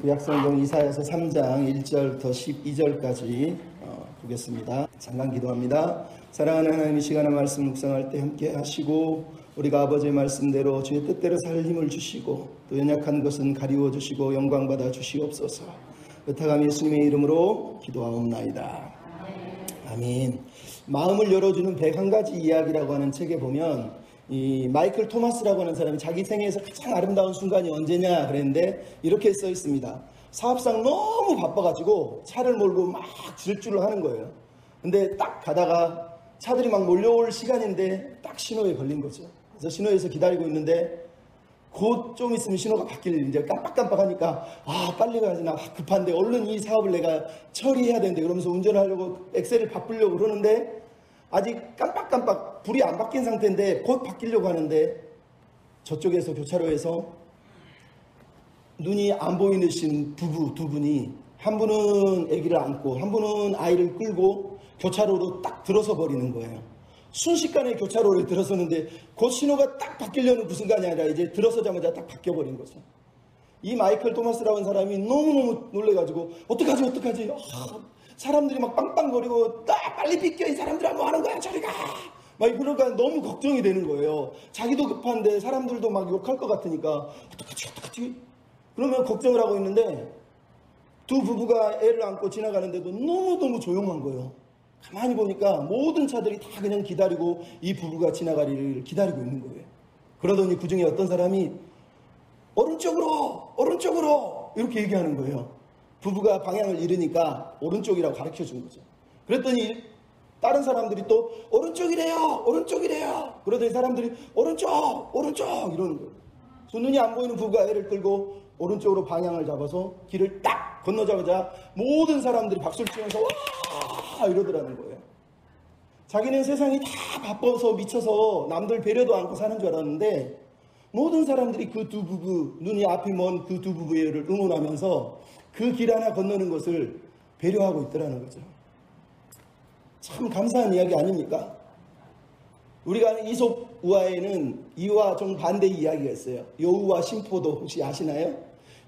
구약성경 이사야서 3장 1절부터 12절까지 보겠습니다. 잠깐 기도합니다. 사랑하는 하나님, 이 시간에 말씀 묵상할 때 함께 하시고 우리가 아버지의 말씀대로 주의 뜻대로 살 힘을 주시고 또 연약한 것은 가리워 주시고 영광 받아 주시옵소서. 의탁함 예수님의 이름으로 기도하옵나이다. 아멘. 마음을 열어주는 101가지 이야기라고 하는 책에 보면 이 마이클 토마스라고 하는 사람이 자기 생애에서 가장 아름다운 순간이 언제냐 그랬는데 이렇게 써 있습니다. 사업상 너무 바빠가지고 차를 몰고 막 질주를 하는 거예요. 근데 딱 가다가 차들이 막 몰려올 시간인데 딱 신호에 걸린 거죠. 그래서 신호에서 기다리고 있는데 곧 좀 있으면 신호가 바뀔, 이제 깜빡깜빡하니까 빨리 가야지, 나 급한데 얼른 이 사업을 내가 처리해야 되는데 그러면서 운전을 하려고 엑셀을 바꾸려고 그러는데 아직 깜빡깜빡 불이 안 바뀐 상태인데 곧 바뀌려고 하는데 저쪽에서 교차로에서 눈이 안 보이신 부부 두 분이, 한 분은 아기를 안고 한 분은 아이를 끌고 교차로로 딱 들어서 버리는 거예요. 순식간에 교차로를 들어서는데 곧 신호가 딱 바뀌려는 그 순간이 아니라 이제 들어서자마자 딱 바뀌어버린 거죠. 이 마이클 토마스라는 사람이 너무너무 놀래가지고 어떡하지 사람들이 막 빵빵거리고 빨리 비켜, 이 사람들아 뭐 하는 거야, 저리 가, 막 그러니까 너무 걱정이 되는 거예요. 자기도 급한데 사람들도 막 욕할 것 같으니까 어떡하지 그러면 걱정을 하고 있는데 두 부부가 애를 안고 지나가는데도 너무너무 조용한 거예요. 가만히 보니까 모든 차들이 다 그냥 기다리고 이 부부가 지나가리를 기다리고 있는 거예요. 그러더니 그 중에 어떤 사람이 오른쪽으로 이렇게 얘기하는 거예요. 부부가 방향을 잃으니까 오른쪽이라고 가르쳐 준 거죠. 그랬더니 다른 사람들이 또 오른쪽이래요. 그러더니 사람들이 오른쪽 이러는 거예요. 그래서 눈이 안 보이는 부부가 애를 끌고 오른쪽으로 방향을 잡아서 길을 딱 건너자마자 모든 사람들이 박수를 치면서 와 이러더라는 거예요. 자기는 세상이 다 바빠서 미쳐서 남들 배려도 않고 사는 줄 알았는데 모든 사람들이 그 두 부부, 눈이 앞이 먼 그 두 부부를 응원하면서 그 길 하나 건너는 것을 배려하고 있더라는 거죠. 참 감사한 이야기 아닙니까? 우리가 아는 이솝 우화에는 이와 정반대의 이야기가 있어요. 여우와 신포도 혹시 아시나요?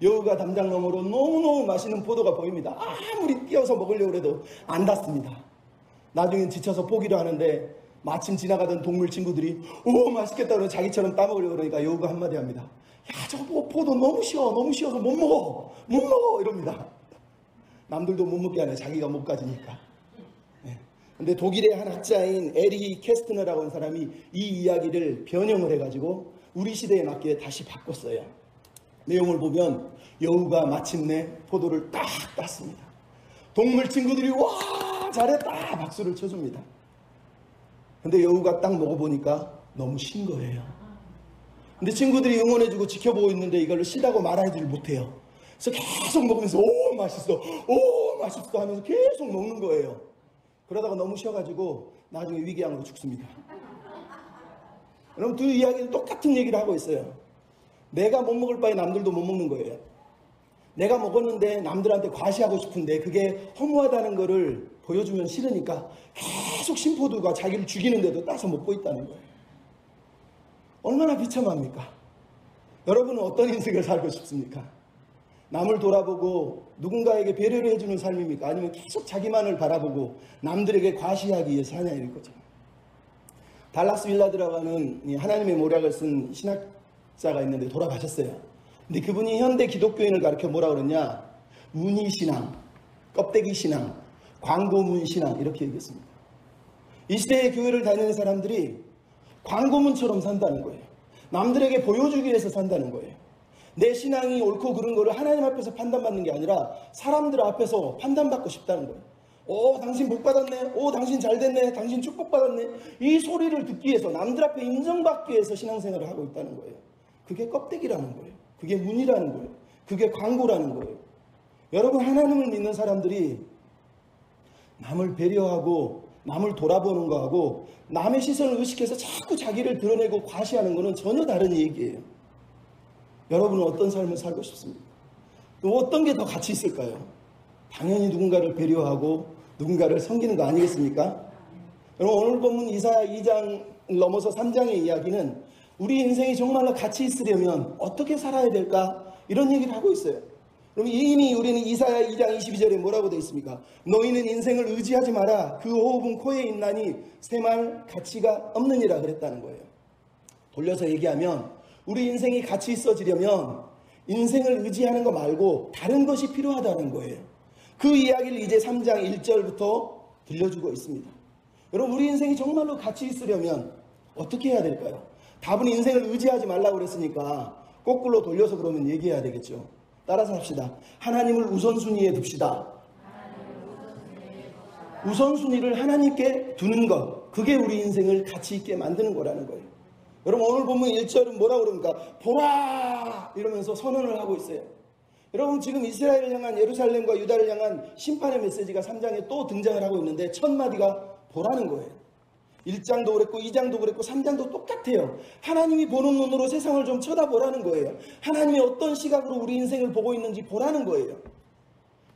여우가 담장 너머로 너무너무 맛있는 포도가 보입니다. 아무리 띄어서 먹으려고 해도 안 닿습니다. 나중엔 지쳐서 포기를 하는데 마침 지나가던 동물 친구들이 오 맛있겠다 그러고 자기처럼 따먹으려고 그러니까 여우가 한마디 합니다. 야, 저거 포도 너무 쉬워서 못 먹어 이럽니다. 남들도 못 먹게 하네, 자기가 못 가지니까. 근데 독일의 한 학자인 에리 캐스트너라고 하는 사람이 이 이야기를 변형을 해가지고 우리 시대에 맞게 다시 바꿨어요. 내용을 보면 여우가 마침내 포도를 딱 땄습니다. 동물 친구들이 와 잘했다 박수를 쳐줍니다. 근데 여우가 딱 먹어보니까 너무 신 거예요. 근데 친구들이 응원해주고 지켜보고 있는데 이걸 시다고 말하지를 못해요. 그래서 계속 먹으면서 오 맛있어 하면서 계속 먹는 거예요. 그러다가 너무 쉬어가지고 나중에 위궤양으로 죽습니다. 그럼 두 이야기는 똑같은 얘기를 하고 있어요. 내가 못 먹을 바에 남들도 못 먹는 거예요. 내가 먹었는데 남들한테 과시하고 싶은데 그게 허무하다는 거를 보여주면 싫으니까 계속 신포도가 자기를 죽이는데도 따서 먹고 있다는 거예요. 얼마나 비참합니까? 여러분은 어떤 인생을 살고 싶습니까? 남을 돌아보고 누군가에게 배려를 해주는 삶입니까? 아니면 계속 자기만을 바라보고 남들에게 과시하기 위해서 하냐 이거죠. 달라스 윌라드라고 하는 하나님의 모략을 쓴 신학자가 있는데 돌아가셨어요. 근데 그분이 현대 기독교인을 가르쳐 뭐라 그러냐, 무늬신앙, 껍데기신앙, 광고문신앙 이렇게 얘기했습니다. 이 시대의 교회를 다니는 사람들이 광고문처럼 산다는 거예요. 남들에게 보여주기 위해서 산다는 거예요. 내 신앙이 옳고 그른 거를 하나님 앞에서 판단받는 게 아니라 사람들 앞에서 판단받고 싶다는 거예요. 오 당신 복 받았네, 오 당신 잘 됐네, 당신 축복 받았네, 이 소리를 듣기 위해서 남들 앞에 인정받기 위해서 신앙생활을 하고 있다는 거예요. 그게 껍데기라는 거예요. 그게 문이라는 거예요. 그게 광고라는 거예요. 여러분, 하나님을 믿는 사람들이 남을 배려하고 남을 돌아보는 거하고 남의 시선을 의식해서 자꾸 자기를 드러내고 과시하는 거는 전혀 다른 얘기예요. 여러분은 어떤 삶을 살고 싶습니까? 또 어떤 게 더 가치 있을까요? 당연히 누군가를 배려하고 누군가를 섬기는 거 아니겠습니까? 여러분, 오늘 본문 이사야 2장 넘어서 3장의 이야기는 우리 인생이 정말로 가치 있으려면 어떻게 살아야 될까? 이런 얘기를 하고 있어요. 그럼 이미 우리는 이사야 2장 22절에 뭐라고 되어 있습니까? 너희는 인생을 의지하지 마라. 그 호흡은 코에 있나니 새말 가치가 없느니라 그랬다는 거예요. 돌려서 얘기하면 우리 인생이 가치 있어지려면 인생을 의지하는 거 말고 다른 것이 필요하다는 거예요. 그 이야기를 이제 3장 1절부터 들려주고 있습니다. 여러분, 우리 인생이 정말로 가치 있으려면 어떻게 해야 될까요? 답은 인생을 의지하지 말라고 그랬으니까 거꾸로 돌려서 그러면 얘기해야 되겠죠. 따라서 합시다. 하나님을 우선순위에 둡시다. 우선순위를 하나님께 두는 것, 그게 우리 인생을 가치 있게 만드는 거라는 거예요. 여러분, 오늘 보면 1절은 뭐라고 그럽니까? 보라! 이러면서 선언을 하고 있어요. 여러분, 지금 이스라엘을 향한, 예루살렘과 유다를 향한 심판의 메시지가 3장에 또 등장을 하고 있는데 첫 마디가 보라는 거예요. 1장도 그랬고 2장도 그랬고 3장도 똑같아요. 하나님이 보는 눈으로 세상을 좀 쳐다보라는 거예요. 하나님이 어떤 시각으로 우리 인생을 보고 있는지 보라는 거예요.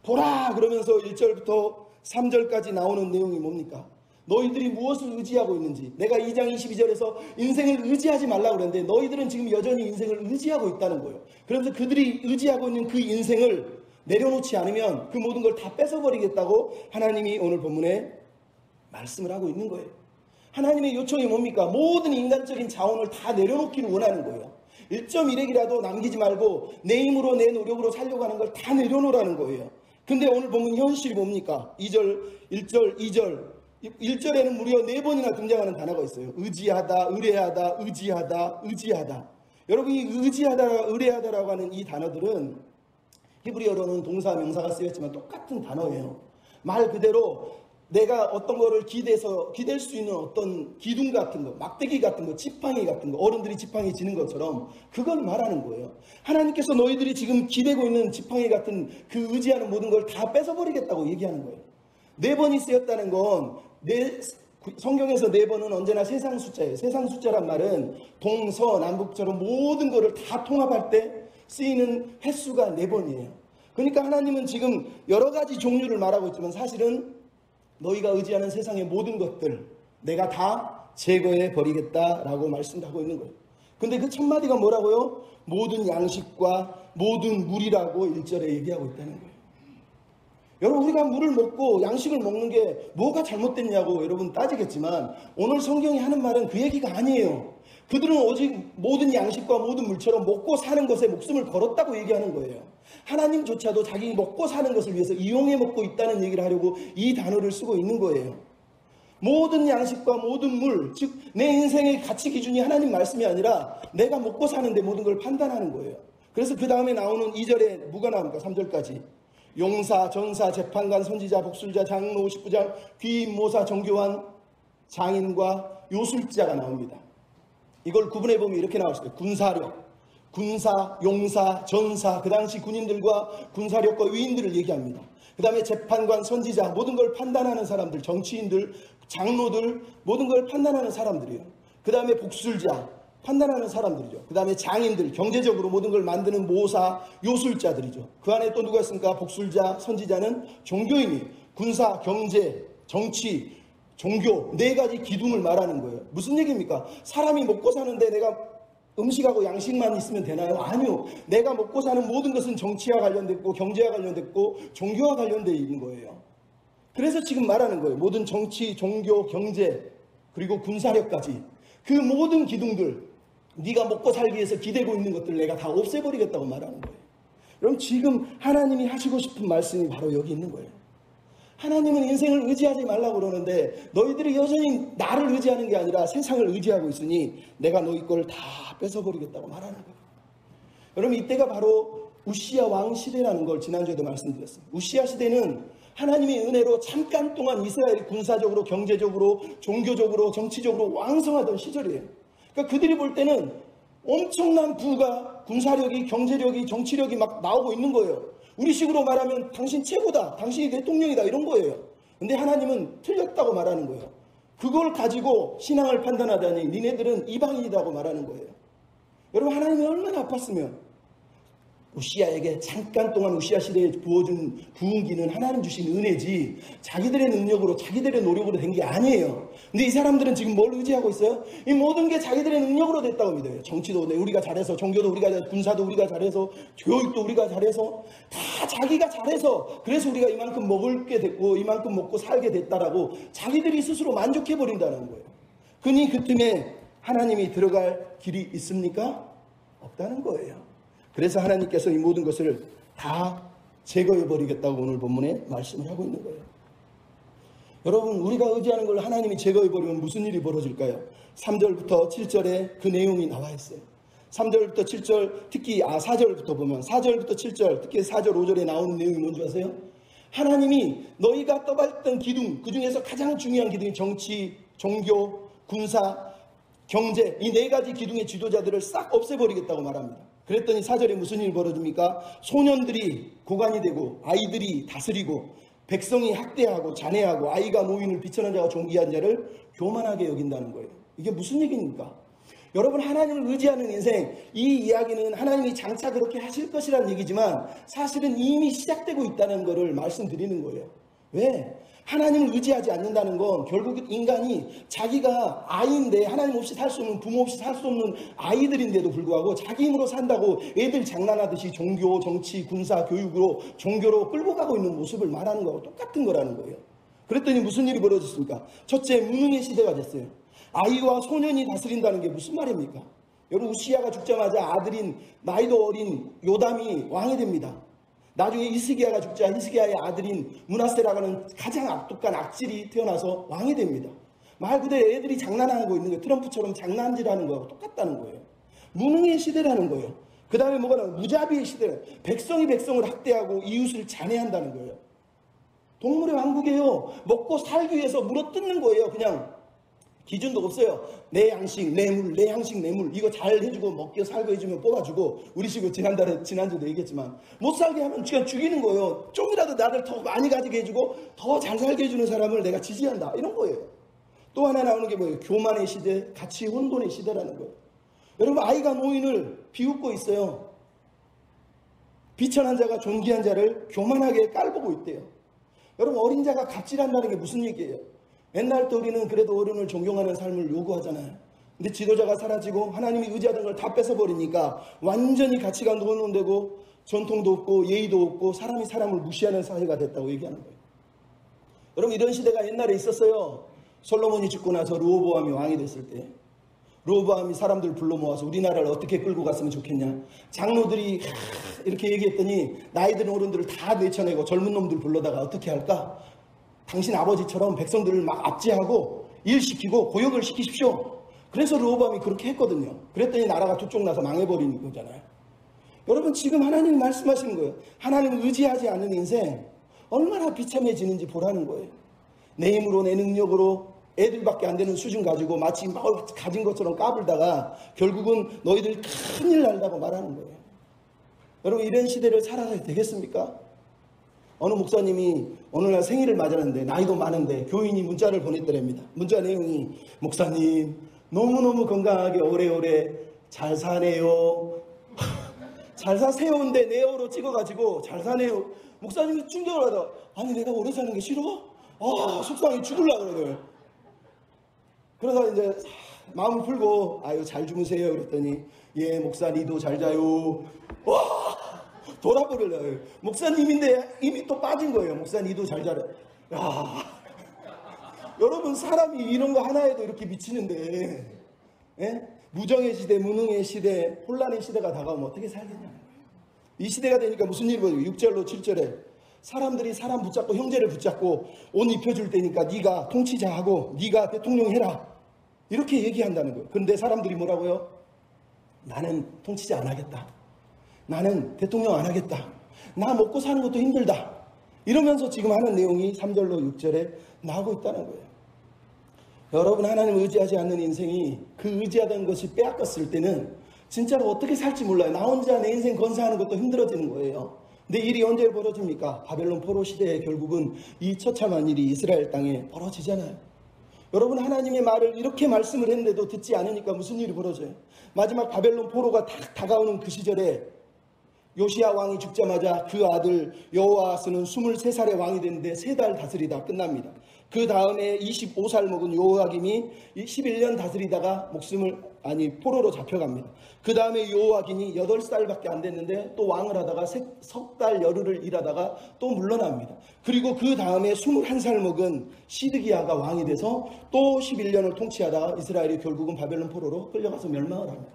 보라! 그러면서 1절부터 3절까지 나오는 내용이 뭡니까? 너희들이 무엇을 의지하고 있는지. 내가 2장 22절에서 인생을 의지하지 말라고 그랬는데 너희들은 지금 여전히 인생을 의지하고 있다는 거예요. 그러면서 그들이 의지하고 있는 그 인생을 내려놓지 않으면 그 모든 걸 다 뺏어버리겠다고 하나님이 오늘 본문에 말씀을 하고 있는 거예요. 하나님의 요청이 뭡니까? 모든 인간적인 자원을 다 내려놓기를 원하는 거예요. 1.1핵이라도 남기지 말고 내 힘으로 내 노력으로 살려고 하는 걸 다 내려놓으라는 거예요. 근데 오늘 보면 현실이 뭡니까? 2절, 1절, 2절. 1절에는 무려 4번이나 등장하는 단어가 있어요. 의지하다, 의뢰하다, 의지하다, 의지하다. 여러분, 이 의지하다, 의뢰하다라고 하는 이 단어들은 히브리어로는 동사, 명사가 쓰였지만 똑같은 단어예요. 말 그대로 내가 어떤 거를 기댈 수 있는 어떤 기둥 같은 거, 막대기 같은 거, 지팡이 같은 거, 어른들이 지팡이 지는 것처럼 그걸 말하는 거예요. 하나님께서 너희들이 지금 기대고 있는 지팡이 같은 그 의지하는 모든 걸 다 뺏어버리겠다고 얘기하는 거예요. 4번이 쓰였다는 건 성경에서 4번은 언제나 세상 숫자예요. 세상 숫자란 말은 동서남북처럼 모든 거를 다 통합할 때 쓰이는 횟수가 4번이에요. 그러니까 하나님은 지금 여러 가지 종류를 말하고 있지만 사실은 너희가 의지하는 세상의 모든 것들 내가 다 제거해 버리겠다라고 말씀하고 있는 거예요. 근데 그 첫마디가 뭐라고요? 모든 양식과 모든 물이라고 1절에 얘기하고 있다는 거예요. 여러분, 우리가 물을 먹고 양식을 먹는 게 뭐가 잘못됐냐고 여러분 따지겠지만 오늘 성경이 하는 말은 그 얘기가 아니에요. 그들은 오직 모든 양식과 모든 물처럼 먹고 사는 것에 목숨을 걸었다고 얘기하는 거예요. 하나님조차도 자기 먹고 사는 것을 위해서 이용해 먹고 있다는 얘기를 하려고 이 단어를 쓰고 있는 거예요. 모든 양식과 모든 물, 즉 내 인생의 가치 기준이 하나님 말씀이 아니라 내가 먹고 사는데 모든 걸 판단하는 거예요. 그래서 그 다음에 나오는 2절에 뭐가 나옵니까? 3절까지. 용사, 전사, 재판관, 선지자, 복술자, 장로, 십부장, 귀인, 모사, 정교환, 장인과 요술자가 나옵니다. 이걸 구분해 보면 이렇게 나올 수 있어요. 군사력, 군사, 용사, 전사, 그 당시 군인들과 군사력과 위인들을 얘기합니다. 그 다음에 재판관, 선지자, 모든 걸 판단하는 사람들, 정치인들, 장로들, 모든 걸 판단하는 사람들이에요. 그 다음에 복술자, 판단하는 사람들이죠. 그 다음에 장인들, 경제적으로 모든 걸 만드는 모사, 요술자들이죠. 그 안에 또 누가 있습니까? 복술자, 선지자는 종교인이 군사, 경제, 정치, 종교 4가지 기둥을 말하는 거예요. 무슨 얘기입니까? 사람이 먹고 사는데 내가 음식하고 양식만 있으면 되나요? 아니요. 내가 먹고 사는 모든 것은 정치와 관련됐고 경제와 관련됐고 종교와 관련되어 있는 거예요. 그래서 지금 말하는 거예요. 모든 정치, 종교, 경제 그리고 군사력까지 그 모든 기둥들 네가 먹고 살기 위해서 기대고 있는 것들 내가 다 없애버리겠다고 말하는 거예요. 그럼 지금 하나님이 하시고 싶은 말씀이 바로 여기 있는 거예요. 하나님은 인생을 의지하지 말라고 그러는데 너희들이 여전히 나를 의지하는 게 아니라 세상을 의지하고 있으니 내가 너희 걸 다 뺏어버리겠다고 말하는 거예요. 여러분, 이때가 바로 우시야 왕 시대라는 걸 지난주에도 말씀드렸습니다. 우시야 시대는 하나님의 은혜로 잠깐 동안 이스라엘이 군사적으로, 경제적으로, 종교적으로, 정치적으로 왕성하던 시절이에요. 그러니까 그들이 볼 때는 엄청난 부가, 군사력이, 경제력이, 정치력이 막 나오고 있는 거예요. 우리식으로 말하면 당신 최고다, 당신이 대통령이다 이런 거예요. 근데 하나님은 틀렸다고 말하는 거예요. 그걸 가지고 신앙을 판단하다니 니네들은 이방인이라고 말하는 거예요. 여러분, 하나님이 얼마나 아팠으면 우시야에게 잠깐 동안 우시야 시대에 부어준 부흥기는 하나님 주신 은혜지 자기들의 능력으로 자기들의 노력으로 된 게 아니에요. 근데 이 사람들은 지금 뭘 의지하고 있어요? 이 모든 게 자기들의 능력으로 됐다고 믿어요. 정치도 우리가 잘해서, 종교도 우리가 잘해서, 군사도 우리가 잘해서, 교육도 우리가 잘해서, 다 자기가 잘해서 그래서 우리가 이만큼 먹을 게 됐고 이만큼 먹고 살게 됐다라고 자기들이 스스로 만족해버린다는 거예요. 그니 그 틈에 하나님이 들어갈 길이 있습니까? 없다는 거예요. 그래서 하나님께서 이 모든 것을 다 제거해버리겠다고 오늘 본문에 말씀을 하고 있는 거예요. 여러분, 우리가 의지하는 걸 하나님이 제거해버리면 무슨 일이 벌어질까요? 3절부터 7절에 그 내용이 나와 있어요. 3절부터 7절, 특히 4절부터 보면 4절부터 7절, 특히 4절, 5절에 나오는 내용이 뭔지 아세요? 하나님이 너희가 떠받던 기둥, 그 중에서 가장 중요한 기둥이 정치, 종교, 군사, 경제, 이 네 가지 기둥의 지도자들을 싹 없애버리겠다고 말합니다. 그랬더니 4절에 무슨 일이 벌어집니까? 소년들이 고관이 되고 아이들이 다스리고 백성이 학대하고 잔해하고 아이가 노인을 비천한 자와 존귀한 자를 교만하게 여긴다는 거예요. 이게 무슨 얘기입니까? 여러분, 하나님을 의지하는 인생, 이 이야기는 하나님이 장차 그렇게 하실 것이라는 얘기지만 사실은 이미 시작되고 있다는 것을 말씀드리는 거예요. 왜? 하나님을 의지하지 않는다는 건 결국 인간이 자기가 아이인데 하나님 없이 살 수 없는, 부모 없이 살 수 없는 아이들인데도 불구하고 자기 힘으로 산다고 애들 장난하듯이 종교, 정치, 군사, 교육으로 종교로 끌고 가고 있는 모습을 말하는 거하고 똑같은 거라는 거예요. 그랬더니 무슨 일이 벌어졌습니까? 첫째, 무능의 시대가 됐어요. 아이와 소년이 다스린다는 게 무슨 말입니까? 여러분, 우시야가 죽자마자 아들인 나이도 어린 요담이 왕이 됩니다. 나중에 히스기야가 죽자 히스기야의 아들인 므낫세라고 하는 가장 악독한 악질이 태어나서 왕이 됩니다. 말 그대로 애들이 장난하고 있는 거예요. 트럼프처럼 장난질하는 거하고 똑같다는 거예요. 무능의 시대라는 거예요. 그 다음에 뭐가 나와요? 무자비의 시대예요. 백성이 백성을 학대하고 이웃을 잔해한다는 거예요. 동물의 왕국이에요. 먹고 살기 위해서 물어뜯는 거예요. 그냥 기준도 없어요. 내 양식, 내 물, 내 양식, 내 물. 이거 잘 해주고 먹게 살고 해주면 뽑아주고, 우리 식구 지난주도 얘기했지만, 못 살게 하면 그냥 죽이는 거예요. 좀이라도 나를 더 많이 가지게 해주고, 더 잘 살게 해주는 사람을 내가 지지한다. 이런 거예요. 또 하나 나오는 게 뭐예요? 교만의 시대, 가치 혼돈의 시대라는 거예요. 여러분, 아이가 노인을 비웃고 있어요. 비천한 자가 존귀한 자를 교만하게 깔보고 있대요. 여러분, 어린 자가 갑질한다는 게 무슨 얘기예요? 옛날부터 우리는 그래도 어른을 존경하는 삶을 요구하잖아요. 근데 지도자가 사라지고 하나님이 의지하던 걸 다 뺏어버리니까 완전히 가치관도 혼돈되고 전통도 없고 예의도 없고 사람이 사람을 무시하는 사회가 됐다고 얘기하는 거예요. 여러분, 이런 시대가 옛날에 있었어요. 솔로몬이 죽고 나서 르호보암이 왕이 됐을 때 르호보암이 사람들을 불러 모아서 우리나라를 어떻게 끌고 갔으면 좋겠냐. 장로들이 이렇게 얘기했더니 나이 든 어른들을 다 내쳐내고 젊은 놈들 불러다가 어떻게 할까? 당신 아버지처럼 백성들을 막 압제하고 일시키고 고역을 시키십시오. 그래서 르호보암이 그렇게 했거든요. 그랬더니 나라가 두 쪽 나서 망해버리는 거잖아요. 여러분, 지금 하나님이 말씀하시는 거예요. 하나님을 의지하지 않는 인생 얼마나 비참해지는지 보라는 거예요. 내 힘으로 내 능력으로 애들밖에 안 되는 수준 가지고 마치 막 가진 것처럼 까불다가 결국은 너희들 큰일 난다고 말하는 거예요. 여러분, 이런 시대를 살아야 되겠습니까? 어느 목사님이 어느 날 생일을 맞았는데 나이도 많은데 교인이 문자를 보냈더랍니다. 문자 내용이 목사님 너무너무 건강하게 오래오래 잘 사네요. 잘 사세요인데 네오로 찍어가지고 잘 사네요. 목사님이 충격을 하다가 아니 내가 오래 사는 게 싫어? 속상해 죽으려고 그러더라고요. 그러다 이제 마음을 풀고 아유 잘 주무세요 그랬더니 예 목사 니도 잘 자요. 와 돌아버리려고. 목사님인데 이미 또 빠진 거예요. 목사 니도 잘 자요. 야 여러분 사람이 이런 거 하나에도 이렇게 미치는데 예? 무정의 시대, 무능의 시대, 혼란의 시대가 다가오면 어떻게 살겠냐는 거예요. 이 시대가 되니까 무슨 일이 벌어져요? 6절로 7절에 사람들이 사람 붙잡고 형제를 붙잡고 옷 입혀줄 때니까 네가 통치자하고 네가 대통령 해라 이렇게 얘기한다는 거예요. 그런데 사람들이 뭐라고요? 나는 통치자 안 하겠다. 나는 대통령 안 하겠다. 나 먹고 사는 것도 힘들다. 이러면서 지금 하는 내용이 3절로 6절에 나오고 있다는 거예요. 여러분 하나님을 의지하지 않는 인생이 그 의지하던 것이 빼앗겼을 때는 진짜로 어떻게 살지 몰라요. 나 혼자 내 인생 건사하는 것도 힘들어지는 거예요. 근데 일이 언제 벌어집니까? 바벨론 포로 시대에 결국은 이 처참한 일이 이스라엘 땅에 벌어지잖아요. 여러분 하나님의 말을 이렇게 말씀을 했는데도 듣지 않으니까 무슨 일이 벌어져요? 마지막 바벨론 포로가 딱 다가오는 그 시절에 요시야 왕이 죽자마자 그 아들 여호아스는 23살의 왕이 됐는데 3달 다스리다 끝납니다. 그 다음에 25살 먹은 여호야김이 11년 다스리다가 포로로 잡혀갑니다. 그 다음에 여호야김이 8살밖에 안 됐는데 또 왕을 하다가 석 달 열흘을 일하다가 또 물러납니다. 그리고 그 다음에 21살 먹은 시드기야가 왕이 돼서 또 11년을 통치하다가 이스라엘이 결국은 바벨론 포로로 끌려가서 멸망을 합니다.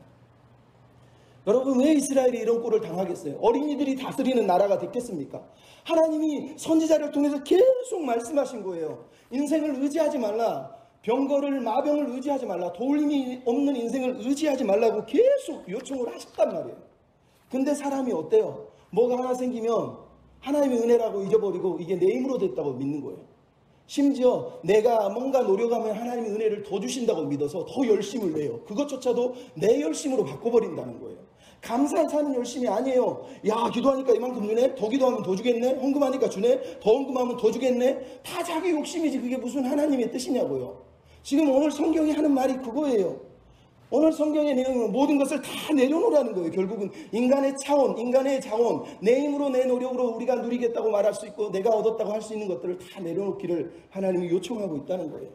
여러분, 왜 이스라엘이 이런 꼴을 당하겠어요? 어린이들이 다스리는 나라가 됐겠습니까? 하나님이 선지자를 통해서 계속 말씀하신 거예요. 인생을 의지하지 말라. 병거를, 마병을 의지하지 말라. 도움이 없는 인생을 의지하지 말라고 계속 요청을 하셨단 말이에요. 근데 사람이 어때요? 뭐가 하나 생기면 하나님의 은혜라고 잊어버리고 이게 내 힘으로 됐다고 믿는 거예요. 심지어 내가 뭔가 노력하면 하나님의 은혜를 더 주신다고 믿어서 더 열심을 내요. 그것조차도 내 열심으로 바꿔버린다는 거예요. 감사사는 열심이 아니에요. 야, 기도하니까 이만큼 주네? 더 기도하면 더 주겠네? 헌금하니까 주네? 더 헌금하면 더 주겠네? 다 자기 욕심이지 그게 무슨 하나님의 뜻이냐고요. 지금 오늘 성경이 하는 말이 그거예요. 오늘 성경의 내용은 모든 것을 다 내려놓으라는 거예요. 결국은 인간의 차원, 인간의 자원, 내 힘으로 내 노력으로 우리가 누리겠다고 말할 수 있고 내가 얻었다고 할 수 있는 것들을 다 내려놓기를 하나님이 요청하고 있다는 거예요.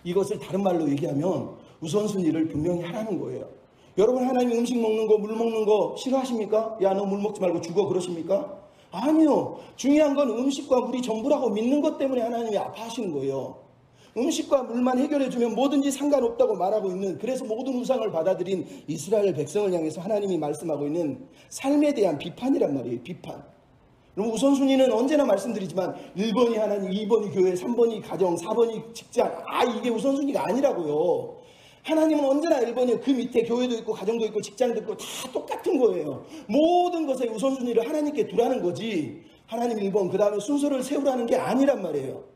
이것을 다른 말로 얘기하면 우선순위를 분명히 하라는 거예요. 여러분, 하나님이 음식 먹는 거, 물 먹는 거 싫어하십니까? 야, 너 물 먹지 말고 죽어 그러십니까? 아니요. 중요한 건 음식과 물이 전부라고 믿는 것 때문에 하나님이 아파하시는 거예요. 음식과 물만 해결해주면 뭐든지 상관없다고 말하고 있는, 그래서 모든 우상을 받아들인 이스라엘 백성을 향해서 하나님이 말씀하고 있는 삶에 대한 비판이란 말이에요. 비판. 그럼 우선순위는 언제나 말씀드리지만 1번이 하나님, 2번이 교회, 3번이 가정, 4번이 직장. 이게 우선순위가 아니라고요. 하나님은 언제나 1번이에요. 그 밑에 교회도 있고 가정도 있고 직장도 있고 다 똑같은 거예요. 모든 것의 우선순위를 하나님께 두라는 거지, 하나님 1번 그 다음에 순서를 세우라는 게 아니란 말이에요.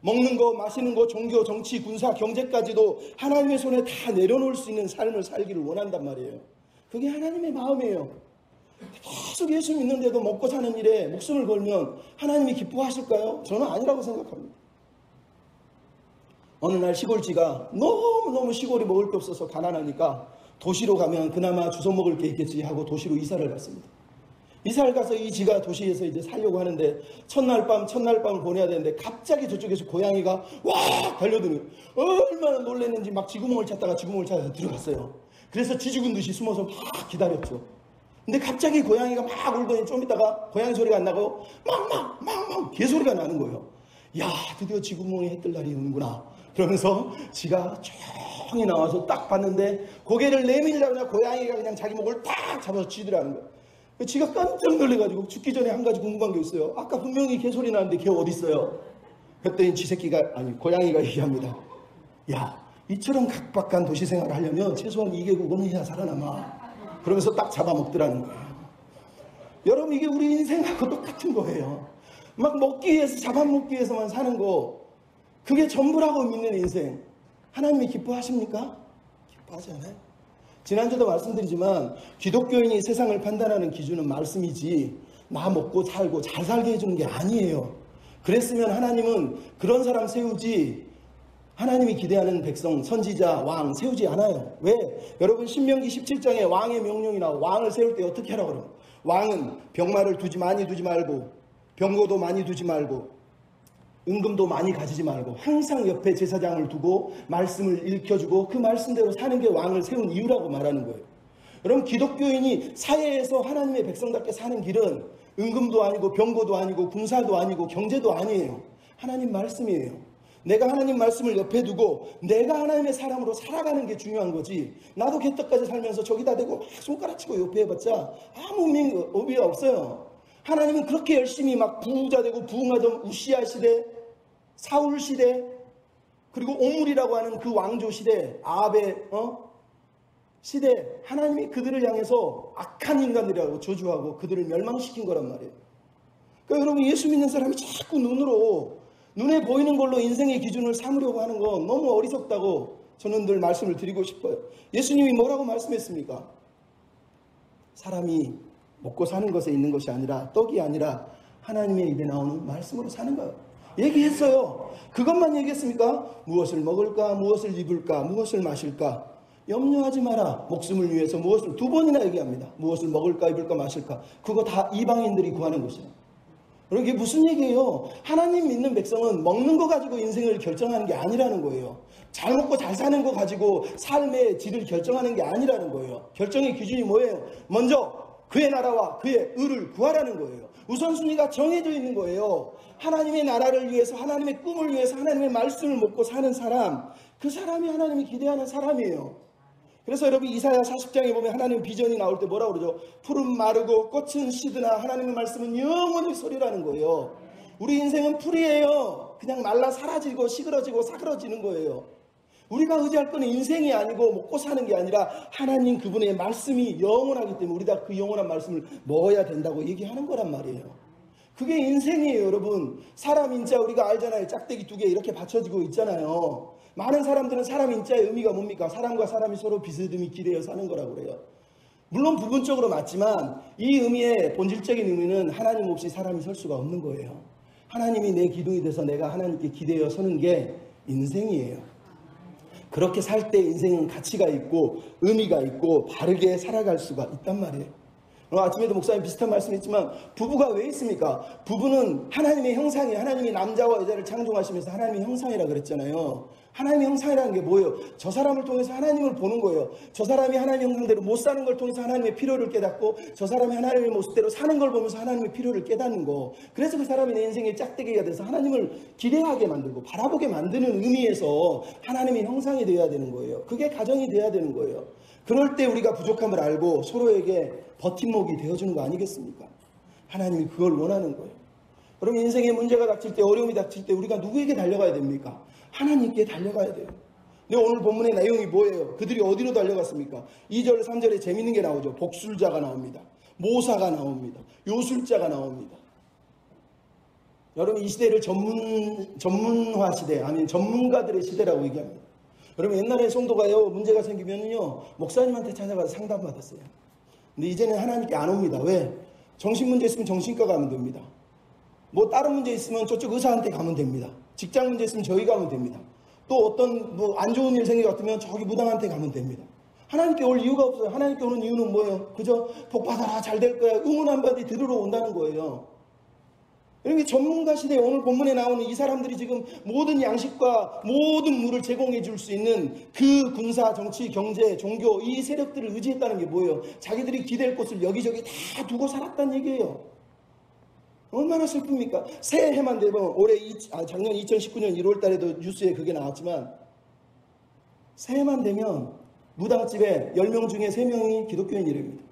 먹는 거, 마시는 거, 종교, 정치, 군사, 경제까지도 하나님의 손에 다 내려놓을 수 있는 삶을 살기를 원한단 말이에요. 그게 하나님의 마음이에요. 계속 예수 믿는데도 먹고 사는 일에 목숨을 걸면 하나님이 기뻐하실까요? 저는 아니라고 생각합니다. 어느 날 시골지가 너무너무 시골이 먹을 게 없어서 가난하니까 도시로 가면 그나마 주워 먹을 게 있겠지 하고 도시로 이사를 갔습니다. 이사를 가서 이 지가 도시에서 이제 살려고 하는데 첫날 밤을 보내야 되는데 갑자기 저쪽에서 고양이가 와 달려드는, 얼마나 놀랐는지 막 쥐구멍을 찾다가 들어갔어요. 그래서 쥐 죽은 듯이 숨어서 막 기다렸죠. 근데 갑자기 고양이가 막 울더니 좀 있다가 고양이 소리가 안 나고 막 개소리가 나는 거예요. 야, 드디어 쥐구멍에 해 뜰 날이 오는구나. 그러면서 지가 조용히 나와서 딱 봤는데 고개를 내밀자마자 고양이가 그냥 자기 목을 딱 잡아서 쥐더라는 거예요. 지가 깜짝 놀래가지고 죽기 전에 한 가지 궁금한 게 있어요. 아까 분명히 개소리 나는데 걔 어디 있어요? 그랬더니 고양이가 얘기합니다. 야, 이처럼 각박한 도시 생활을 하려면 최소한 2개국은 해야 살아남아. 그러면서 딱 잡아먹더라는 거예요. 여러분, 이게 우리 인생하고 똑같은 거예요. 막 먹기 위해서, 잡아먹기 위해서만 사는 거, 그게 전부라고 믿는 인생, 하나님이 기뻐하십니까? 기뻐하지 않아요. 지난주도 말씀드리지만 기독교인이 세상을 판단하는 기준은 말씀이지 나 먹고 살고 잘 살게 해주는 게 아니에요. 그랬으면 하나님은 그런 사람 세우지, 하나님이 기대하는 백성, 선지자, 왕 세우지 않아요. 왜? 여러분, 신명기 17장에 왕의 명령이 나와. 왕을 세울 때 어떻게 하라고 그래요? 왕은 병마를 많이 두지 말고, 병거도 많이 두지 말고, 은금도 많이 가지지 말고, 항상 옆에 제사장을 두고 말씀을 읽혀주고 그 말씀대로 사는 게 왕을 세운 이유라고 말하는 거예요. 여러분, 기독교인이 사회에서 하나님의 백성답게 사는 길은 은금도 아니고 병거도 아니고 군사도 아니고 경제도 아니에요. 하나님 말씀이에요. 내가 하나님 말씀을 옆에 두고 내가 하나님의 사람으로 살아가는 게 중요한 거지, 나도 개떡까지 살면서 저기다 대고 손가락치고 옆에 해봤자 아무 의미가 없어요. 하나님은 그렇게 열심히 막 부자 되고 부흥하던 우시야 시대, 사울 시대, 그리고 오물이라고 하는 그 왕조 시대, 아합의 시대, 하나님이 그들을 향해서 악한 인간들이라고 저주하고 그들을 멸망시킨 거란 말이에요. 그러니까 여러분, 예수 믿는 사람이 자꾸 눈에 보이는 걸로 인생의 기준을 삼으려고 하는 건 너무 어리석다고 저는 늘 말씀을 드리고 싶어요. 예수님이 뭐라고 말씀했습니까? 사람이 먹고 사는 것에 있는 것이 아니라, 떡이 아니라 하나님의 입에 나오는 말씀으로 사는 거예요. 얘기했어요. 그것만 얘기했습니까? 무엇을 먹을까, 무엇을 입을까, 무엇을 마실까. 염려하지 마라. 목숨을 위해서 무엇을 두 번이나 얘기합니다. 무엇을 먹을까 입을까 마실까. 그거 다 이방인들이 구하는 것이에요. 이게 무슨 얘기예요? 하나님 믿는 백성은 먹는 거 가지고 인생을 결정하는 게 아니라는 거예요. 잘 먹고 잘 사는 거 가지고 삶의 질을 결정하는 게 아니라는 거예요. 결정의 기준이 뭐예요? 먼저 그의 나라와 그의 의를 구하라는 거예요. 우선순위가 정해져 있는 거예요. 하나님의 나라를 위해서, 하나님의 꿈을 위해서, 하나님의 말씀을 먹고 사는 사람, 그 사람이 하나님이 기대하는 사람이에요. 그래서 여러분 이사야 40장에 보면 하나님 비전이 나올 때 뭐라고 그러죠? 풀은 마르고 꽃은 시드나 하나님의 말씀은 영원히 소리라는 거예요. 우리 인생은 풀이에요. 그냥 말라 사라지고 시들어지고 사그러지는 거예요. 우리가 의지할 건 인생이 아니고 먹고 사는 게 아니라 하나님 그분의 말씀이 영원하기 때문에 우리 다 그 영원한 말씀을 먹어야 된다고 얘기하는 거란 말이에요. 그게 인생이에요. 여러분 사람 인자 우리가 알잖아요. 짝대기 두 개 이렇게 받쳐지고 있잖아요. 많은 사람들은 사람 인자의 의미가 뭡니까? 사람과 사람이 서로 비스듬히 기대어 사는 거라고 그래요. 물론 부분적으로 맞지만 이 의미의 본질적인 의미는 하나님 없이 사람이 설 수가 없는 거예요. 하나님이 내 기둥이 돼서 내가 하나님께 기대어 서는 게 인생이에요. 그렇게 살 때 인생은 가치가 있고 의미가 있고 바르게 살아갈 수가 있단 말이에요. 아침에도 목사님 비슷한 말씀했지만 부부가 왜 있습니까? 부부는 하나님의 형상이에요. 하나님이 남자와 여자를 창조하시면서 하나님의 형상이라 그랬잖아요. 하나님의 형상이라는 게 뭐예요? 저 사람을 통해서 하나님을 보는 거예요. 저 사람이 하나님의 형상대로 못 사는 걸 통해서 하나님의 필요를 깨닫고 저 사람이 하나님의 모습대로 사는 걸 보면서 하나님의 필요를 깨닫는 거. 그래서 그 사람이 내 인생의 짝대기가 돼서 하나님을 기대하게 만들고 바라보게 만드는 의미에서 하나님의 형상이 되어야 되는 거예요. 그게 가정이 되어야 되는 거예요. 그럴 때 우리가 부족함을 알고 서로에게 버팀목이 되어주는 거 아니겠습니까? 하나님이 그걸 원하는 거예요. 그럼 인생에 문제가 닥칠 때 어려움이 닥칠 때 우리가 누구에게 달려가야 됩니까? 하나님께 달려가야 돼요. 근데 오늘 본문의 내용이 뭐예요? 그들이 어디로 달려갔습니까? 2절 3절에 재밌는 게 나오죠. 복술자가 나옵니다. 모사가 나옵니다. 요술자가 나옵니다. 여러분 이 시대를 전문화 시대 아니면 전문가들의 시대라고 얘기합니다. 여러분 옛날에 성도가요 문제가 생기면요 목사님한테 찾아가서 상담받았어요. 근데 이제는 하나님께 안 옵니다. 왜? 정신문제 있으면 정신과 가면 됩니다. 뭐 다른 문제 있으면 저쪽 의사한테 가면 됩니다. 직장 문제 있으면 저희 가면 됩니다. 또 어떤 뭐 안 좋은 일 생길 것 같으면 저기 무당한테 가면 됩니다. 하나님께 올 이유가 없어요. 하나님께 오는 이유는 뭐예요? 그저 복 받아라 잘 될 거야 응원 한마디 들으러 온다는 거예요. 이렇게 전문가 시대에 오늘 본문에 나오는 이 사람들이 지금 모든 양식과 모든 물을 제공해 줄 수 있는 그 군사, 정치, 경제, 종교 이 세력들을 의지했다는 게 뭐예요? 자기들이 기댈 곳을 여기저기 다 두고 살았다는 얘기예요. 얼마나 슬픕니까? 새해만 되면 작년 2019년 1월 달에도 뉴스에 그게 나왔지만 새해만 되면 무당집에 10명 중에 3명이 기독교인이랍니다.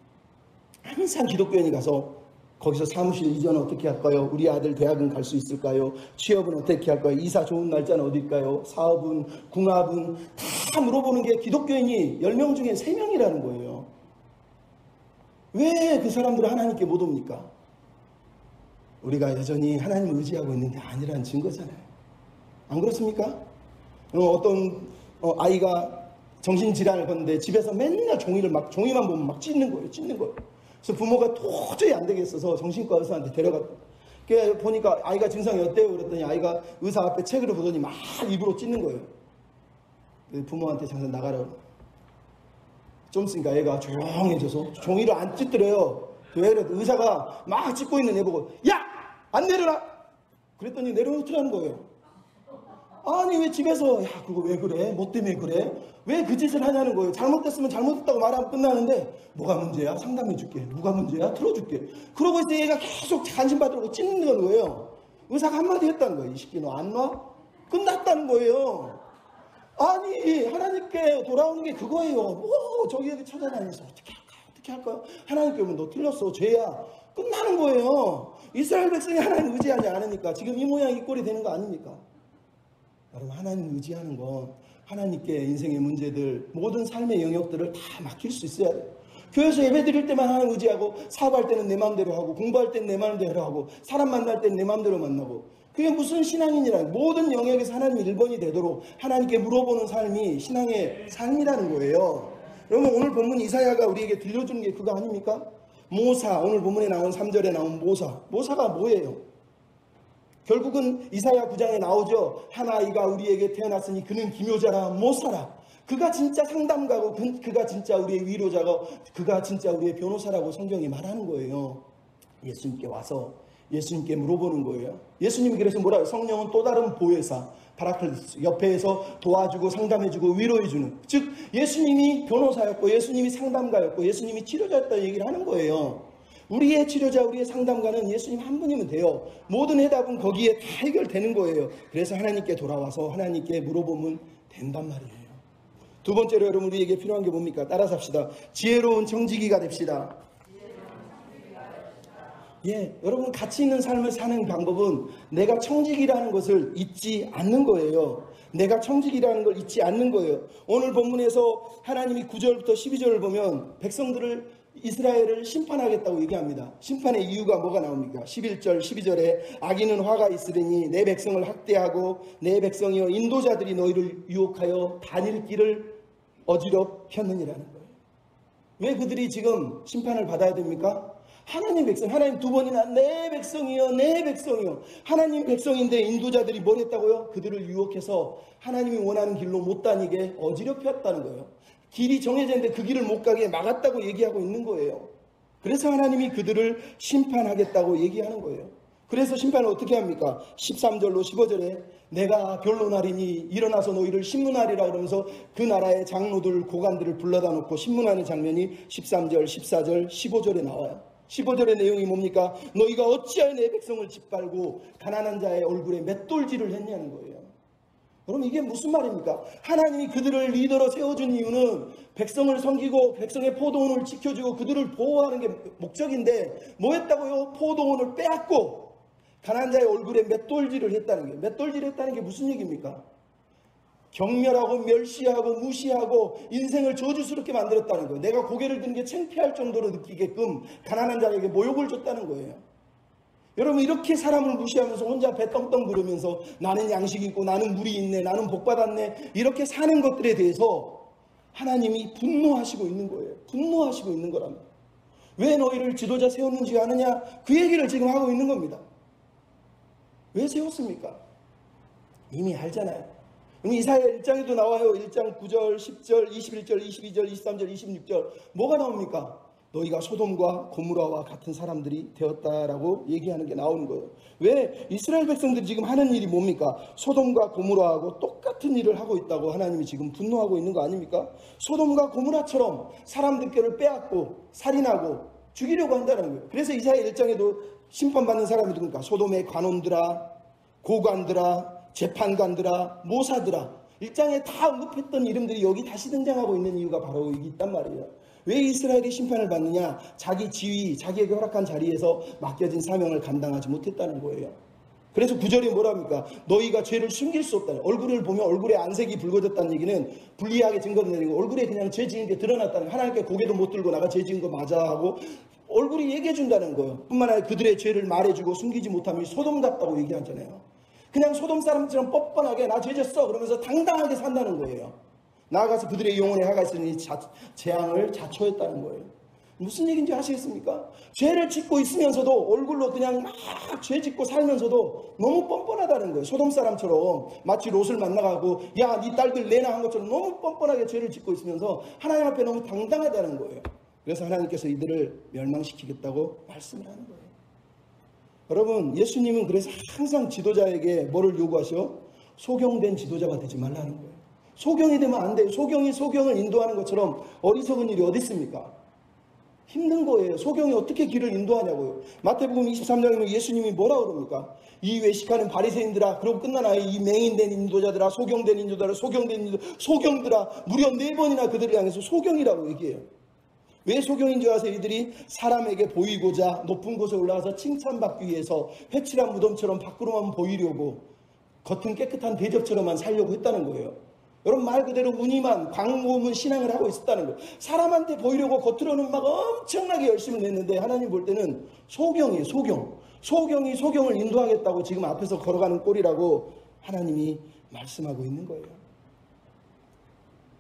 항상 기독교인이 가서 거기서 사무실 이전 어떻게 할까요? 우리 아들 대학은 갈 수 있을까요? 취업은 어떻게 할까요? 이사 좋은 날짜는 어딜까요? 사업은, 궁합은 다 물어보는 게 기독교인이 10명 중에 3명이라는 거예요. 왜 그 사람들은 하나님께 못 옵니까? 우리가 여전히 하나님을 의지하고 있는 게 아니라는 증거잖아요. 안 그렇습니까? 어떤 아이가 정신질환을 걷는데 집에서 맨날 종이만 보면 막 찢는 거예요. 그래서 부모가 도저히 안 되겠어서 정신과 의사한테 데려갔고 보니까 아이가 증상이 어때요? 그랬더니 아이가 의사 앞에 책을 보더니 막 입으로 찢는 거예요. 부모한테 잠깐 나가라고. 좀 있으니까 애가 조용해져서 종이를 안 찢더래요. 왜 그래? 의사가 막 찢고 있는 애 보고 야! 안 내려라! 그랬더니 내려놓더라는 거예요. 아니 왜 집에서 야 그거 왜 그래? 뭐 때문에 그래? 왜 그 짓을 하냐는 거예요. 잘못됐으면 잘못했다고 말하면 끝나는데 뭐가 문제야? 상담해 줄게. 누가 문제야? 들어줄게. 그러고 있을 때 얘가 계속 관심받으려고 찢는 거예요. 의사가 한마디 했다는 거예요. 이 새끼 너 안 놔? 끝났다는 거예요. 아니 하나님께 돌아오는 게 그거예요. 뭐 저기 찾아다니면서 어떻게 할까요? 하나님께 오면 너 틀렸어. 죄야. 끝나는 거예요. 이스라엘 백성이 하나님 의지하지 않으니까 지금 이 모양 이 꼴이 되는 거 아닙니까? 여러분 하나님 의지하는 건 하나님께 인생의 문제들 모든 삶의 영역들을 다 맡길 수 있어야 돼요. 교회에서 예배 드릴 때만 하나님 의지하고 사업할 때는 내 마음대로 하고 공부할 때는 내 마음대로 하고 사람 만날 때는 내 마음대로 만나고 그게 무슨 신앙인이라는 모든 영역에서 하나님 1번이 되도록 하나님께 물어보는 삶이 신앙의 삶이라는 거예요. 여러분 오늘 본문 이사야가 우리에게 들려주는 게 그거 아닙니까? 모사 오늘 본문에 나온 3절에 나온 모사가 뭐예요? 결국은 이사야 9장에 나오죠. 한 아이가 우리에게 태어났으니 그는 기묘자라 모사라. 그가 진짜 상담가고 그가 진짜 우리의 위로자고 그가 진짜 우리의 변호사라고 성경이 말하는 거예요. 예수님께 와서 예수님께 물어보는 거예요. 예수님이 그래서 뭐라고? 성령은 또 다른 보혜사 파라클리스, 옆에서 도와주고 상담해주고 위로해주는, 즉 예수님이 변호사였고 예수님이 상담가였고 예수님이 치료자였다는 얘기를 하는 거예요. 우리의 치료자, 우리의 상담가는 예수님 한 분이면 돼요. 모든 해답은 거기에 다 해결되는 거예요. 그래서 하나님께 돌아와서 하나님께 물어보면 된단 말이에요. 두 번째로 여러분 우리에게 필요한 게 뭡니까? 따라서 합시다. 지혜로운 청지기가 됩시다. 예, 여러분 가치 있는 삶을 사는 방법은 내가 청지기라는 것을 잊지 않는 거예요. 내가 청지기라는 걸 잊지 않는 거예요. 오늘 본문에서 하나님이 9절부터 12절을 보면 백성들을, 이스라엘을 심판하겠다고 얘기합니다. 심판의 이유가 뭐가 나옵니까? 11절 12절에 악인은 화가 있으리니 내 백성을 학대하고 내 백성이여 인도자들이 너희를 유혹하여 다닐 길을 어지럽혔느니라는 거예요. 왜 그들이 지금 심판을 받아야 됩니까? 하나님 백성, 하나님 두 번이나 내 백성이여 내 백성이여. 하나님 백성인데 인도자들이 뭘 했다고요? 그들을 유혹해서 하나님이 원하는 길로 못 다니게 어지럽혔다는 거예요. 길이 정해져 있는데 그 길을 못 가게 막았다고 얘기하고 있는 거예요. 그래서 하나님이 그들을 심판하겠다고 얘기하는 거예요. 그래서 심판을 어떻게 합니까? 13절로 15절에 내가 변론하리니 일어나서 너희를 신문하리라 그러면서 그 나라의 장로들, 고관들을 불러다 놓고 신문하는 장면이 13절, 14절, 15절에 나와요. 15절의 내용이 뭡니까? 너희가 어찌하여 내 백성을 짓밟고 가난한 자의 얼굴에 맷돌질을 했냐는 거예요. 그럼 이게 무슨 말입니까? 하나님이 그들을 리더로 세워준 이유는 백성을 섬기고 백성의 포도원을 지켜주고 그들을 보호하는 게 목적인데 뭐 했다고요? 포도원을 빼앗고 가난한 자의 얼굴에 맷돌질을 했다는 게, 맷돌질을 했다는 게 무슨 얘기입니까? 경멸하고 멸시하고 무시하고 인생을 저주스럽게 만들었다는 거예요. 내가 고개를 드는 게 창피할 정도로 느끼게끔 가난한 자에게 모욕을 줬다는 거예요. 여러분 이렇게 사람을 무시하면서 혼자 배 떵떵 부르면서 나는 양식이 있고 나는 물이 있네, 나는 복받았네, 이렇게 사는 것들에 대해서 하나님이 분노하시고 있는 거예요. 분노하시고 있는 거랍니다. 왜 너희를 지도자 세웠는지 아느냐? 그 얘기를 지금 하고 있는 겁니다. 왜 세웠습니까? 이미 알잖아요. 이사야 1장에도 나와요. 1장 9절, 10절, 21절, 22절, 23절, 26절. 뭐가 나옵니까? 너희가 소돔과 고무라와 같은 사람들이 되었다라고 얘기하는 게 나오는 거예요. 왜? 이스라엘 백성들이 지금 하는 일이 뭡니까? 소돔과 고무라하고 똑같은 일을 하고 있다고 하나님이 지금 분노하고 있는 거 아닙니까? 소돔과 고무라처럼 사람들께를 빼앗고 살인하고 죽이려고 한다는 거예요. 그래서 이사야 1장에도 심판받는 사람이 누굽니까? 소돔의 관원들아, 고관들아, 재판관들아, 모사들아. 1장에 다 언급했던 이름들이 여기 다시 등장하고 있는 이유가 바로 여기 있단 말이에요. 왜 이스라엘이 심판을 받느냐? 자기 지위, 자기에게 허락한 자리에서 맡겨진 사명을 감당하지 못했다는 거예요. 그래서 9절이 뭐랍니까? 너희가 죄를 숨길 수 없다는, 얼굴을 보면 얼굴에 안색이 붉어졌다는 얘기는 불리하게 증거되는 거, 얼굴에 그냥 죄 지은 게 드러났다는, 하나님께 고개도 못 들고 나가 죄 지은 거 맞아 하고 얼굴이 얘기해 준다는 거예요. 뿐만 아니라 그들의 죄를 말해주고 숨기지 못하면 소돔 같다고 얘기하잖아요. 그냥 소돔 사람처럼 뻔뻔하게 나 죄 졌어 그러면서 당당하게 산다는 거예요. 나아가서 그들의 영혼에 해가 있으니 재앙을 자초했다는 거예요. 무슨 얘기인지 아시겠습니까? 죄를 짓고 있으면서도 얼굴로 그냥 막 죄 짓고 살면서도 너무 뻔뻔하다는 거예요. 소돔 사람처럼 마치 롯을 만나가고 야, 네 딸들 내놔 한 것처럼 너무 뻔뻔하게 죄를 짓고 있으면서 하나님 앞에 너무 당당하다는 거예요. 그래서 하나님께서 이들을 멸망시키겠다고 말씀을 하는 거예요. 여러분, 예수님은 그래서 항상 지도자에게 뭐를 요구하셔? 소경된 지도자가 되지 말라는 거예요. 소경이 되면 안 돼요. 소경이 소경을 인도하는 것처럼 어리석은 일이 어디 있습니까? 힘든 거예요. 소경이 어떻게 길을 인도하냐고요. 마태복음 23장에 보면 예수님이 뭐라 그럽니까? 이 외식하는 바리새인들아, 그러고 끝나나요? 이 맹인된 인도자들아, 소경된 인도자들아, 소경된 인도자들아, 소경들아, 무려 4번이나 그들을 향해서 소경이라고 얘기해요. 왜 소경인 줄 아세요? 이들이 사람에게 보이고자 높은 곳에 올라가서 칭찬받기 위해서 회칠한 무덤처럼 밖으로만 보이려고 겉은 깨끗한 대접처럼만 살려고 했다는 거예요. 여러분 말 그대로 무늬만 광고문 신앙을 하고 있었다는 거예요. 사람한테 보이려고 겉으로는 막 엄청나게 열심히 냈는데 하나님 볼 때는 소경이에요. 소경이 소경을 인도하겠다고 지금 앞에서 걸어가는 꼴이라고 하나님이 말씀하고 있는 거예요.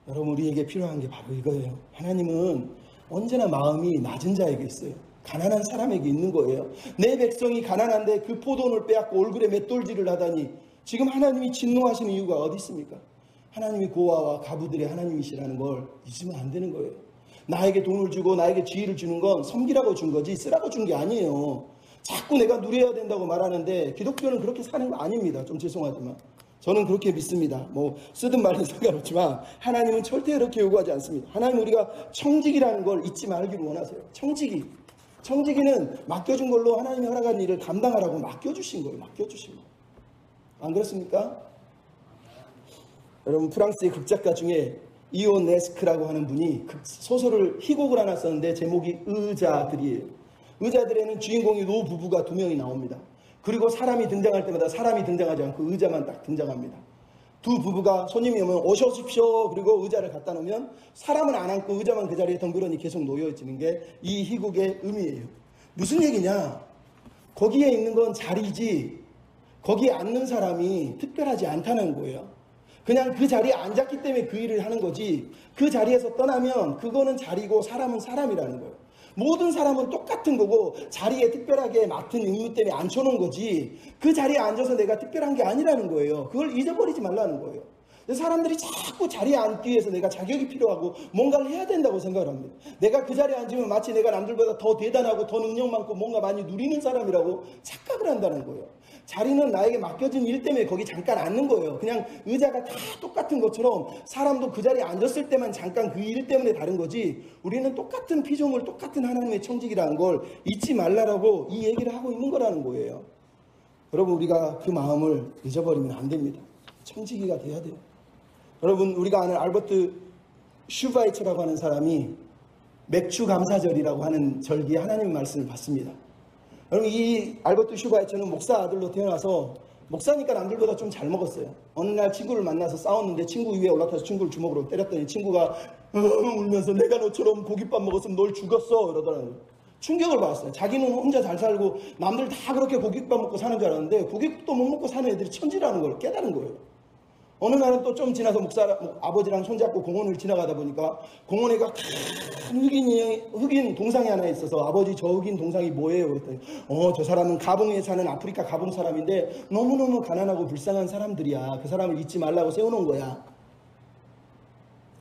여러분 우리에게 필요한 게 바로 이거예요. 하나님은 언제나 마음이 낮은 자에게 있어요. 가난한 사람에게 있는 거예요. 내 백성이 가난한데 그 포도원을 빼앗고 얼굴에 맷돌질을 하다니 지금 하나님이 진노하시는 이유가 어디 있습니까? 하나님이 고아와 가부들의 하나님이시라는 걸 잊으면 안 되는 거예요. 나에게 돈을 주고 나에게 지위를 주는 건 섬기라고 준 거지 쓰라고 준 게 아니에요. 자꾸 내가 누려야 된다고 말하는데 기독교는 그렇게 사는 거 아닙니다. 좀 죄송하지만 저는 그렇게 믿습니다. 뭐 쓰든 말든 상관없지만 하나님은 절대 그렇게 요구하지 않습니다. 하나님 우리가 청지기라는 걸 잊지 말기를 원하세요. 청지기는 맡겨준 걸로 하나님이 허락한 일을 감당하라고 맡겨주신 거예요. 맡겨주신 거. 안 그렇습니까? 여러분 프랑스의 극작가 중에 이오네스크라고 하는 분이 소설을 희곡을 하나 썼는데 제목이 의자들이에요. 의자들에는 주인공이 노부부가 2명이 나옵니다. 그리고 사람이 등장할 때마다 사람이 등장하지 않고 의자만 딱 등장합니다. 두 부부가 손님이 오면 어서 오십시오. 그리고 의자를 갖다 놓으면 사람은 안 앉고 의자만 그 자리에 덩그러니 계속 놓여있는 게 이 희곡의 의미예요. 무슨 얘기냐? 거기에 있는 건 자리지 거기에 앉는 사람이 특별하지 않다는 거예요. 그냥 그 자리에 앉았기 때문에 그 일을 하는 거지 그 자리에서 떠나면 그거는 자리고 사람은 사람이라는 거예요. 모든 사람은 똑같은 거고 자리에 특별하게 맡은 임무 때문에 앉혀놓은 거지 그 자리에 앉아서 내가 특별한 게 아니라는 거예요. 그걸 잊어버리지 말라는 거예요. 사람들이 자꾸 자리에 앉기 위해서 내가 자격이 필요하고 뭔가를 해야 된다고 생각을 합니다. 내가 그 자리에 앉으면 마치 내가 남들보다 더 대단하고 더 능력 많고 뭔가 많이 누리는 사람이라고 착각을 한다는 거예요. 자리는 나에게 맡겨진 일 때문에 거기 잠깐 앉는 거예요. 그냥 의자가 다 똑같은 것처럼 사람도 그 자리에 앉았을 때만 잠깐 그 일 때문에 다른 거지 우리는 똑같은 피조물 똑같은 하나님의 청지기라는 걸 잊지 말라라고 이 얘기를 하고 있는 거라는 거예요. 여러분 우리가 그 마음을 잊어버리면 안 됩니다. 청지기가 돼야 돼요. 여러분 우리가 아는 알버트 슈바이처라고 하는 사람이 맥주 감사절이라고 하는 절기에 하나님의 말씀을 받습니다. 여러분 이 알버트 슈바이처는 목사 아들로 태어나서 목사니까 남들보다 좀 잘 먹었어요. 어느 날 친구를 만나서 싸웠는데 친구 위에 올라타서 친구를 주먹으로 때렸더니 친구가 울면서 내가 너처럼 고깃밥 먹었으면 널 죽였어 이러더라고요. 충격을 받았어요. 자기는 혼자 잘 살고 남들 다 그렇게 고깃밥 먹고 사는 줄 알았는데 고깃밥도 못 먹고 사는 애들이 천지라는 걸 깨달은 거예요. 어느 날은 또 좀 지나서 아버지랑 손잡고 공원을 지나가다 보니까 공원에가 큰 흑인 동상이 하나 있어서 아버지 저 흑인 동상이 뭐예요? 그랬더니 저 사람은 가봉에 사는 아프리카 가봉 사람인데 너무너무 가난하고 불쌍한 사람들이야. 그 사람을 잊지 말라고 세워놓은 거야.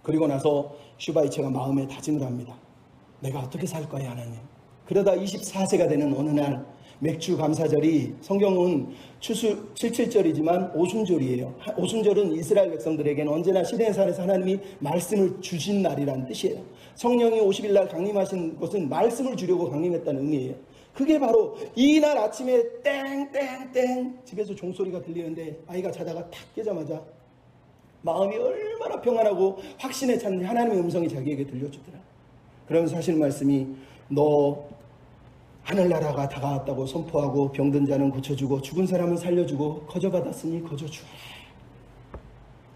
그리고 나서 슈바이처가 마음에 다짐을 합니다. 내가 어떻게 살 거야 하나님. 그러다 24세가 되는 어느 날 맥주 감사절이 성경은 추수 77절이지만 오순절이에요. 오순절은 이스라엘 백성들에게는 언제나 시내산에서 하나님이 말씀을 주신 날이라는 뜻이에요. 성령이 50일 날 강림하신 것은 말씀을 주려고 강림했다는 의미예요. 그게 바로 이날 아침에 땡땡땡 집에서 종소리가 들리는데 아이가 자다가 탁 깨자마자 마음이 얼마나 평안하고 확신에 찬 하나님의 음성이 자기에게 들려주더라. 그러면서 하시는 말씀이 너 하늘나라가 다가왔다고 선포하고 병든 자는 고쳐주고 죽은 사람은 살려주고 거저받았으니 거저주라.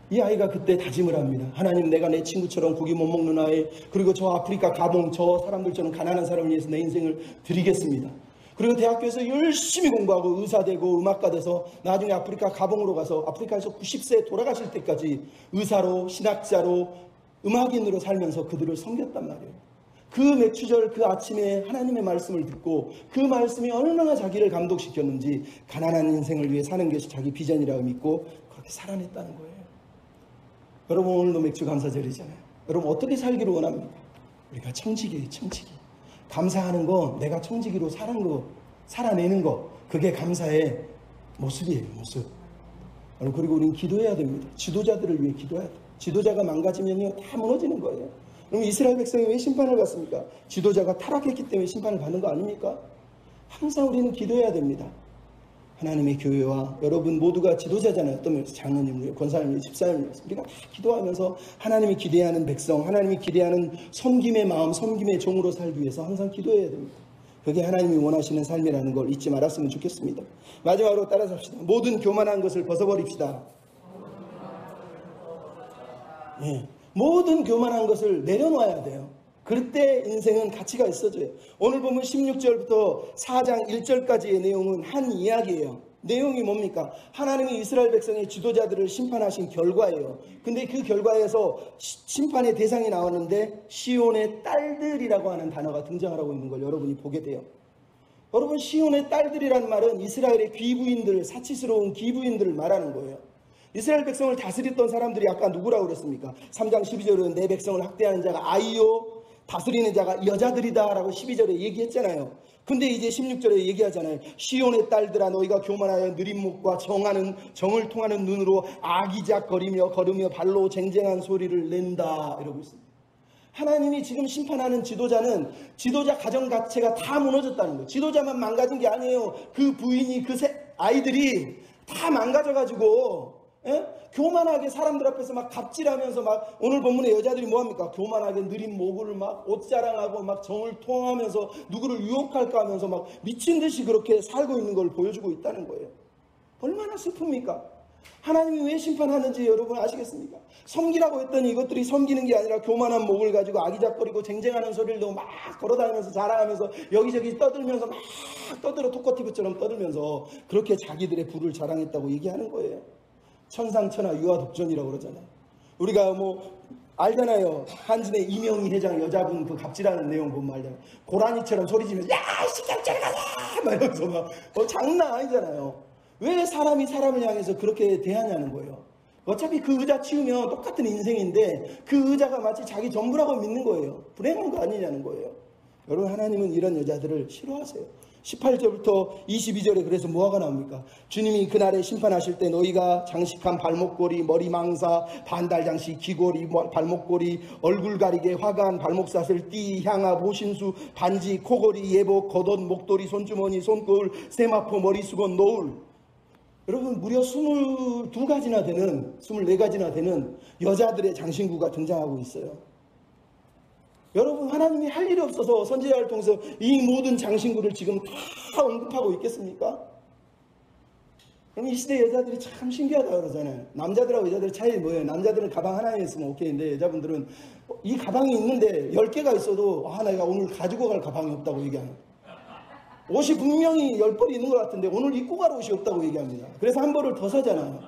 이 아이가 그때 다짐을 합니다. 하나님 내가 내 친구처럼 고기 못 먹는 아이 그리고 저 아프리카 가봉 저 사람들처럼 가난한 사람을 위해서 내 인생을 드리겠습니다. 그리고 대학교에서 열심히 공부하고 의사 되고 음악가 돼서 나중에 아프리카 가봉으로 가서 아프리카에서 90세에 돌아가실 때까지 의사로 신학자로 음악인으로 살면서 그들을 섬겼단 말이에요. 그 맥주절 그 아침에 하나님의 말씀을 듣고 그 말씀이 얼마나 자기를 감동시켰는지 가난한 인생을 위해 사는 것이 자기 비전이라고 믿고 그렇게 살아냈다는 거예요. 여러분 오늘도 맥주 감사절이잖아요. 여러분 어떻게 살기를 원합니까? 우리가 청지기예요. 청지기. 감사하는 건 내가 청지기로 사는 거 살아내는 거 그게 감사의 모습이에요. 모습. 여러분 그리고 우리는 기도해야 됩니다. 지도자들을 위해 기도해야 돼요. 지도자가 망가지면요 다 무너지는 거예요. 그럼 이스라엘 백성이 왜 심판을 받습니까? 지도자가 타락했기 때문에 심판을 받는 거 아닙니까? 항상 우리는 기도해야 됩니다. 하나님의 교회와 여러분 모두가 지도자잖아요. 어떤 면에서 장로님, 권사님, 집사님 우리가 다 기도하면서 하나님이 기대하는 백성, 하나님이 기대하는 섬김의 마음, 섬김의 종으로 살기 위해서 항상 기도해야 됩니다. 그게 하나님이 원하시는 삶이라는 걸 잊지 말았으면 좋겠습니다. 마지막으로 따라서 합시다. 모든 교만한 것을 벗어버립시다. 예. 모든 교만한 것을 내려놔야 돼요. 그때 인생은 가치가 있어져요. 오늘 보면 16절부터 4장 1절까지의 내용은 한 이야기예요. 내용이 뭡니까? 하나님이 이스라엘 백성의 지도자들을 심판하신 결과예요. 근데 그 결과에서 심판의 대상이 나왔는데 시온의 딸들이라고 하는 단어가 등장하고 있는 걸 여러분이 보게 돼요. 여러분 시온의 딸들이라는 말은 이스라엘의 귀부인들, 사치스러운 귀부인들을 말하는 거예요. 이스라엘 백성을 다스렸던 사람들이 아까 누구라고 그랬습니까? 3장 12절은 내 백성을 학대하는 자가 아이요 다스리는 자가 여자들이다 라고 12절에 얘기했잖아요. 근데 이제 16절에 얘기하잖아요. 시온의 딸들아 너희가 교만하여 느린 목과 정을 통하는 눈으로 아기작거리며 걸으며 발로 쟁쟁한 소리를 낸다 이러고 있습니다. 하나님이 지금 심판하는 지도자는 지도자 가정 자체가 다 무너졌다는 거예요. 지도자만 망가진 게 아니에요. 그 부인이 그 아이들이 다 망가져가지고 교만하게 사람들 앞에서 막 갑질하면서 막 오늘 본문에 여자들이 뭐합니까? 교만하게 느린 목을 막 옷 자랑하고 막 정을 통하면서 누구를 유혹할까 하면서 막 미친 듯이 그렇게 살고 있는 걸 보여주고 있다는 거예요. 얼마나 슬픕니까? 하나님이 왜 심판하는지 여러분 아시겠습니까? 섬기라고 했더니 이것들이 섬기는 게 아니라 교만한 목을 가지고 아기작거리고 쟁쟁하는 소리를 막 걸어다니면서 자랑하면서 여기저기 떠들면서 막 떠들어 토커티브처럼 떠들면서 그렇게 자기들의 부를 자랑했다고 얘기하는 거예요. 천상천하 유아독전이라고 그러잖아요. 우리가 뭐 알잖아요. 한진의 이명희 회장 여자분 그 갑질하는 내용 보면 알잖아요. 고라니처럼 소리지면서 야 시장짜리 가자 막 이러면서 막 장난 아니잖아요. 왜 사람이 사람을 향해서 그렇게 대하냐는 거예요. 어차피 그 의자 치우면 똑같은 인생인데 그 의자가 마치 자기 전부라고 믿는 거예요. 불행한 거 아니냐는 거예요. 여러분 하나님은 이런 여자들을 싫어하세요. 18절부터 22절에 그래서 뭐가 나옵니까? 주님이 그날에 심판하실 때 너희가 장식한 발목걸이, 머리망사, 반달장식, 귀걸이, 발목걸이, 얼굴 가리개, 화관, 발목사슬, 띠, 향압, 호신수, 반지, 코걸이, 예복, 겉옷, 목도리, 손주머니, 손거울, 세마포, 머리수건, 노을. 여러분 무려 22가지나 되는 24가지나 되는 여자들의 장신구가 등장하고 있어요. 여러분 하나님이 할 일이 없어서 선지자를 통해서 이 모든 장신구를 지금 다 언급하고 있겠습니까? 그럼 이 시대 여자들이 참 신기하다 그러잖아요. 남자들하고 여자들 차이 뭐예요? 남자들은 가방 하나 있으면 오케이인데 여자분들은 이 가방이 있는데 10개가 있어도 내가 오늘 가지고 갈 가방이 없다고 얘기하는 거예요. 옷이 분명히 10벌이 있는 것 같은데 오늘 입고 갈 옷이 없다고 얘기합니다. 그래서 한 벌을 더 사잖아요.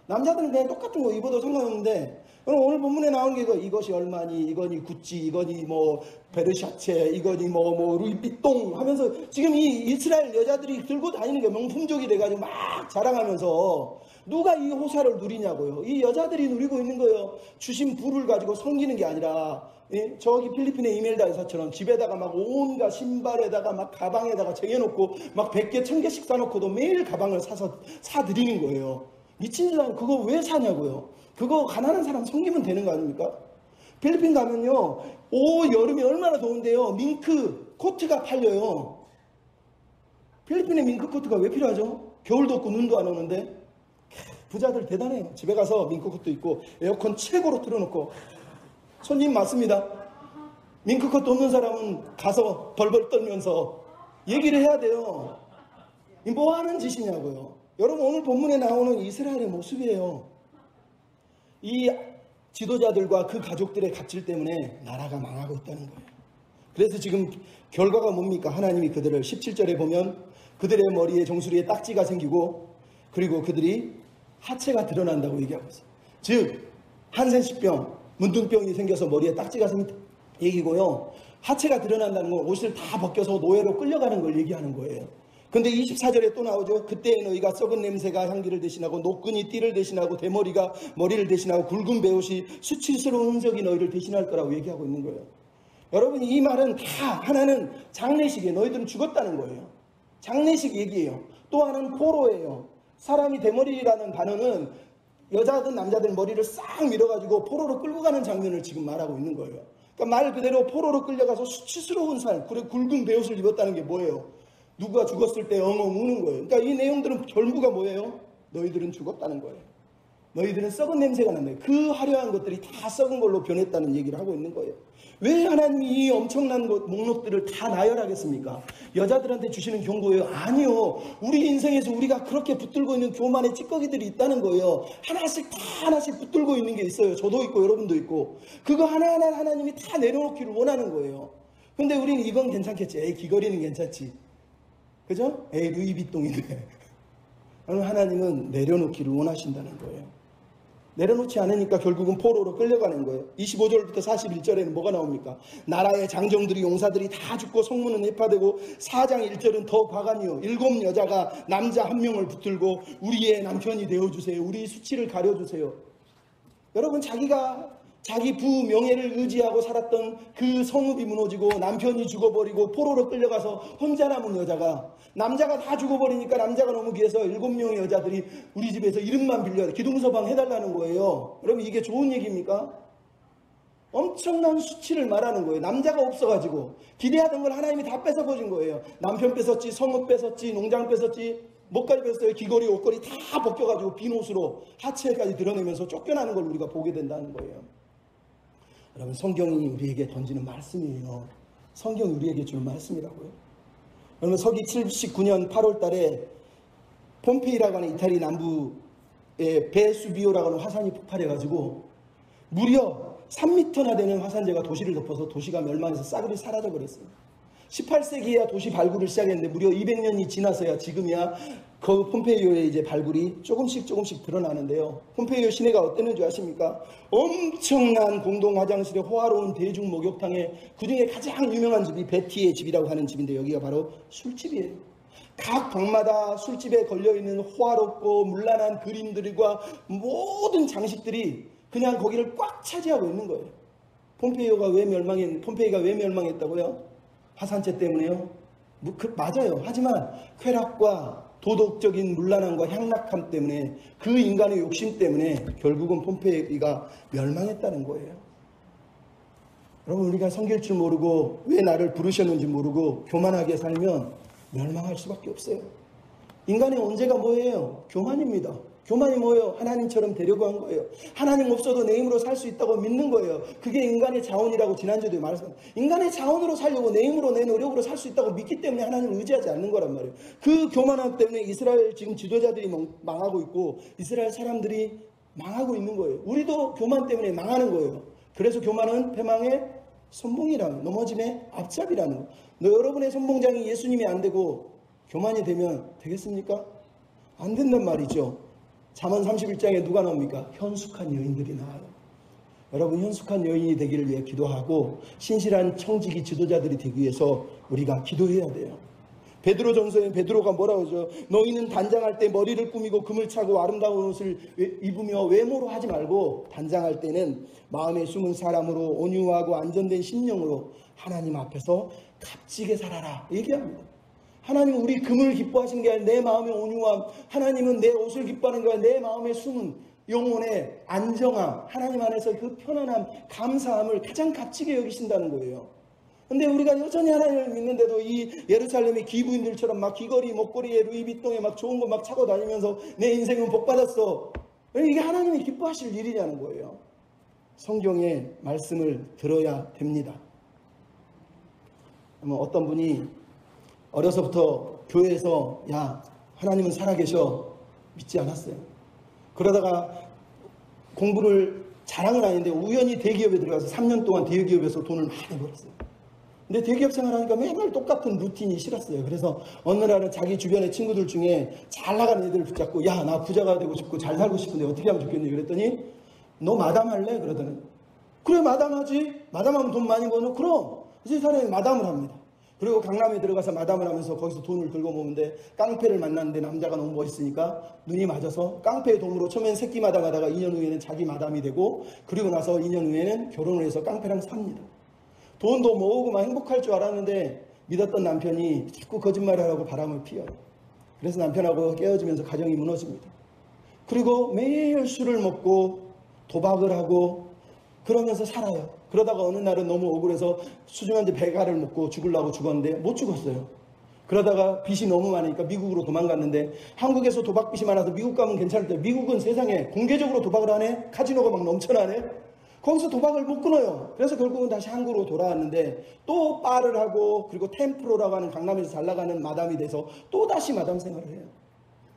남자들은 그냥 똑같은 거 입어도 상관없는데 그럼 오늘 본문에 나온 게 이것이 얼마니, 이거니 구찌, 이거니 뭐 베르샤체, 이거니 뭐 루이비통 하면서 지금 이 이스라엘 여자들이 들고 다니는 게 명품족이 돼가지고 막 자랑하면서 누가 이 호사를 누리냐고요. 이 여자들이 누리고 있는 거예요. 주신 부를 가지고 섬기는 게 아니라 저기 필리핀의 이멜다 여사처럼 집에다가 막 온갖 신발에다가 막 가방에다가 쟁여놓고 막 100개, 1000개씩 사놓고도 매일 가방을 사드리는 거예요. 미친 짓 아니고 그거 왜 사냐고요. 그거 가난한 사람 섬기면 되는 거 아닙니까? 필리핀 가면요 여름이 얼마나 더운데요 밍크 코트가 팔려요. 필리핀에 밍크 코트가 왜 필요하죠? 겨울도 없고 눈도 안 오는데. 부자들 대단해요. 집에 가서 밍크 코트 입고 에어컨 최고로 틀어놓고 손님 맞습니다. 밍크 코트 없는 사람은 가서 벌벌 떨면서 얘기를 해야 돼요. 뭐 하는 짓이냐고요. 여러분 오늘 본문에 나오는 이스라엘의 모습이에요. 이 지도자들과 그 가족들의 갑질 때문에 나라가 망하고 있다는 거예요. 그래서 지금 결과가 뭡니까? 하나님이 그들을 17절에 보면 그들의 머리에 정수리에 딱지가 생기고 그리고 그들이 하체가 드러난다고 얘기하고 있어요. 즉 한센시병, 문둥병이 생겨서 머리에 딱지가 생긴다 얘기고요. 하체가 드러난다는 건 옷을 다 벗겨서 노예로 끌려가는 걸 얘기하는 거예요. 근데 24절에 또 나오죠. 그때에 너희가 썩은 냄새가 향기를 대신하고 노끈이 띠를 대신하고 대머리가 머리를 대신하고 굵은 베옷이 수치스러운 흔적이 너희를 대신할 거라고 얘기하고 있는 거예요. 여러분 이 말은 다 하나는 장례식이에요. 너희들은 죽었다는 거예요. 장례식 얘기예요. 또 하나는 포로예요. 사람이 대머리라는 단어는 여자든 남자든 머리를 싹 밀어가지고 포로로 끌고 가는 장면을 지금 말하고 있는 거예요. 그러니까 말 그대로 포로로 끌려가서 수치스러운 삶, 그리고 굵은 베옷을 입었다는 게 뭐예요? 누가 죽었을 때 엉엉 우는 거예요. 그러니까 이 내용들은 전부가 뭐예요? 너희들은 죽었다는 거예요. 너희들은 썩은 냄새가 난다. 그 화려한 것들이 다 썩은 걸로 변했다는 얘기를 하고 있는 거예요. 왜 하나님이 이 엄청난 목록들을 다 나열하겠습니까? 여자들한테 주시는 경고예요? 아니요. 우리 인생에서 우리가 그렇게 붙들고 있는 교만의 찌꺼기들이 있다는 거예요. 하나씩 다 하나씩 붙들고 있는 게 있어요. 저도 있고 여러분도 있고. 그거 하나하나 하나님이 다 내려놓기를 원하는 거예요. 근데 우리는 이건 괜찮겠지. 에이 귀걸이는 괜찮지. 그죠? 에이 루이비통인데. 하나님은 내려놓기를 원하신다는 거예요. 내려놓지 않으니까 결국은 포로로 끌려가는 거예요. 25절부터 41절에는 뭐가 나옵니까? 나라의 장정들이 용사들이 다 죽고 성문은 해파되고 4장 1절은 더 과간이요. 7 여자가 남자 1명을 붙들고 우리의 남편이 되어주세요. 우리 수치를 가려주세요. 여러분, 자기 부 명예를 의지하고 살았던 그 성읍이 무너지고 남편이 죽어버리고 포로로 끌려가서 혼자 남은 여자가, 남자가 다 죽어버리니까 남자가 너무 귀해서 7명의 여자들이 우리 집에서 이름만 빌려 기둥서방 해달라는 거예요. 여러분, 이게 좋은 얘기입니까? 엄청난 수치를 말하는 거예요. 남자가 없어가지고 기대하던 걸 하나님이 다 뺏어버린 거예요. 남편 뺏었지, 성읍 뺏었지, 농장 뺏었지, 목걸이 뺏었어요. 귀걸이, 옷걸이 다 벗겨가지고 빈 옷으로 하체까지 드러내면서 쫓겨나는 걸 우리가 보게 된다는 거예요. 여러분, 성경이 우리에게 던지는 말씀이에요. 성경이 우리에게 주는 말씀이라고요. 여러분, 서기 79년 8월 달에 폼페이라고 하는 이탈리 남부에 베수비오라고 하는 화산이 폭발해가지고 무려 3m나 되는 화산재가 도시를 덮어서 도시가 멸망해서 싸그리 사라져버렸어요. 18세기에야 도시 발굴을 시작했는데 무려 200년이 지나서야 지금이야 그 폼페이오의 이제 발굴이 조금씩 드러나는데요. 폼페이오 시내가 어땠는지 아십니까? 엄청난 공동 화장실에 호화로운 대중 목욕탕에 그중에 가장 유명한 집이 베티의 집이라고 하는 집인데 여기가 바로 술집이에요. 각 방마다 술집에 걸려있는 호화롭고 문란한 그림들과 모든 장식들이 그냥 거기를 꽉 차지하고 있는 거예요. 폼페이가 왜 멸망했다고요? 화산재 때문에요? 맞아요. 하지만 쾌락과 도덕적인 문란함과 향락함 때문에, 그 인간의 욕심 때문에 결국은 폼페이가 멸망했다는 거예요. 여러분, 우리가 섬길 줄 모르고 왜 나를 부르셨는지 모르고 교만하게 살면 멸망할 수밖에 없어요. 인간의 언제가 뭐예요? 교만입니다. 교만이 뭐예요? 하나님처럼 되려고 한 거예요. 하나님 없어도 내 힘으로 살 수 있다고 믿는 거예요. 그게 인간의 자원이라고 지난주에도 말했습니다. 인간의 자원으로 살려고 내 힘으로 내 노력으로 살 수 있다고 믿기 때문에 하나님을 의지하지 않는 거란 말이에요. 그 교만함 때문에 이스라엘 지금 지도자들이 망하고 있고 이스라엘 사람들이 망하고 있는 거예요. 우리도 교만 때문에 망하는 거예요. 그래서 교만은 패망의 선봉이라는, 넘어짐의 앞잡이라는 거예요. 여러분의 선봉장이 예수님이 안 되고 교만이 되면 되겠습니까? 안 된단 말이죠. 잠언 31장에 누가 나옵니까? 현숙한 여인들이 나와요. 여러분, 현숙한 여인이 되기를 위해 기도하고 신실한 청지기 지도자들이 되기 위해서 우리가 기도해야 돼요. 베드로전서에 베드로가 뭐라고 하죠? 너희는 단장할 때 머리를 꾸미고 금을 차고 아름다운 옷을 입으며 외모로 하지 말고 단장할 때는 마음에 숨은 사람으로 온유하고 안전된 심령으로 하나님 앞에서 값지게 살아라 얘기합니다. 하나님은 우리 금을 기뻐하신 게 아니라 내 마음의 온유함, 하나님은 내 옷을 기뻐하는 게 아니라 내 마음의 숨은 영혼의 안정함, 하나님 안에서 그 편안함, 감사함을 가장 값지게 여기신다는 거예요. 근데 우리가 여전히 하나님을 믿는데도 이 예루살렘의 기부인들처럼 막 귀걸이, 목걸이에 루이비통에 막 좋은 거 막 차고 다니면서 내 인생은 복받았어. 이게 하나님이 기뻐하실 일이냐는 거예요. 성경의 말씀을 들어야 됩니다. 어떤 분이 어려서부터 교회에서 야, 하나님은 살아계셔 믿지 않았어요. 그러다가 공부를 자랑은 아닌데 우연히 대기업에 들어가서 3년 동안 대기업에서 돈을 많이 벌었어요. 근데 대기업 생활하니까 맨날 똑같은 루틴이 싫었어요. 그래서 어느 날은 자기 주변의 친구들 중에 잘 나가는 애들을 붙잡고 야, 나 부자가 되고 싶고 잘 살고 싶은데 어떻게 하면 좋겠니? 그랬더니 너 마담할래? 그러더니 그래, 마담하지. 마담하면 돈 많이 버는. 그럼 이제 사람이 마담을 합니다. 그리고 강남에 들어가서 마담을 하면서 거기서 돈을 긁어 모으는데 깡패를 만났는데 남자가 너무 멋있으니까 눈이 맞아서 깡패의 도움으로 처음엔 새끼 마담하다가 2년 후에는 자기 마담이 되고, 그리고 나서 2년 후에는 결혼을 해서 깡패랑 삽니다. 돈도 모으고 막 행복할 줄 알았는데 믿었던 남편이 자꾸 거짓말을 하고 바람을 피워요. 그래서 남편하고 깨어지면서 가정이 무너집니다. 그리고 매일 술을 먹고 도박을 하고 그러면서 살아요. 그러다가 어느 날은 너무 억울해서 수중한 배가를 먹고 죽으려고 죽었는데 못 죽었어요. 그러다가 빚이 너무 많으니까 미국으로 도망갔는데, 한국에서 도박빚이 많아서 미국 가면 괜찮을 때 미국은 세상에 공개적으로 도박을 하네. 카지노가 막 넘쳐나네. 거기서 도박을 못 끊어요. 그래서 결국은 다시 한국으로 돌아왔는데 또 바를 하고, 그리고 템프로라고 하는 강남에서 잘 나가는 마담이 돼서 또 다시 마담 생활을 해요.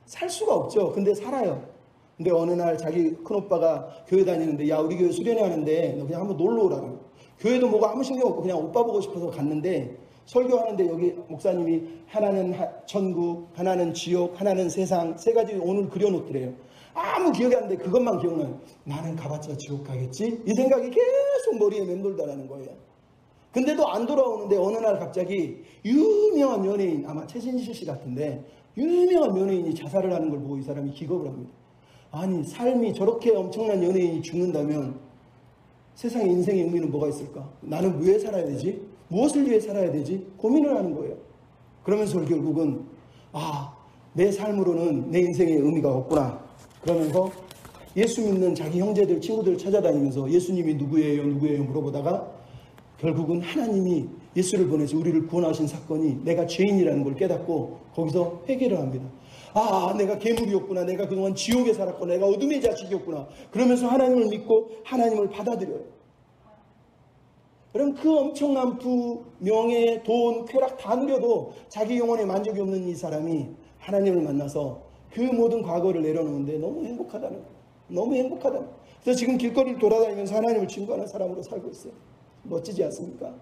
살 수가 없죠. 근데 살아요. 근데 어느 날 자기 큰오빠가 교회 다니는데 야, 우리 교회 수련회 하는데 너 그냥 한번 놀러 오라고. 교회도 뭐가 아무 신경 없고 그냥 오빠 보고 싶어서 갔는데, 설교하는데 여기 목사님이 하나는 천국, 하나는 지옥, 하나는 세상, 세 가지 오늘 그려놓더래요. 아무 기억이 안 돼. 그것만 기억나요. 나는 가봤자 지옥 가겠지? 이 생각이 계속 머리에 맴돌다라는 거예요. 근데도 안 돌아오는데 어느 날 갑자기 유명한 연예인, 아마 최진실 씨 같은데 유명한 연예인이 자살을 하는 걸 보고 이 사람이 기겁을 합니다. 아니, 삶이 저렇게 엄청난 연예인이 죽는다면 세상에 인생의 의미는 뭐가 있을까? 나는 왜 살아야 되지? 무엇을 위해 살아야 되지? 고민을 하는 거예요. 그러면서 결국은 내 삶으로는 내 인생의 의미가 없구나. 그러면서 예수 믿는 자기 형제들, 친구들 찾아다니면서 예수님이 누구예요? 누구예요? 물어보다가 결국은 하나님이 예수를 보내서 우리를 구원하신 사건이 내가 죄인이라는 걸 깨닫고 거기서 회개를 합니다. 내가 괴물이었구나. 내가 그동안 지옥에 살았구나. 내가 어둠의 자식이었구나. 그러면서 하나님을 믿고 하나님을 받아들여요. 그럼 그 엄청난 부, 명예, 돈, 쾌락 다 누려도 자기 영혼에 만족이 없는 이 사람이 하나님을 만나서 그 모든 과거를 내려놓는데 너무 행복하다는 거예요. 너무 행복하다는 거예요. 그래서 지금 길거리를 돌아다니면서 하나님을 증거하는 사람으로 살고 있어요. 멋지지 않습니까?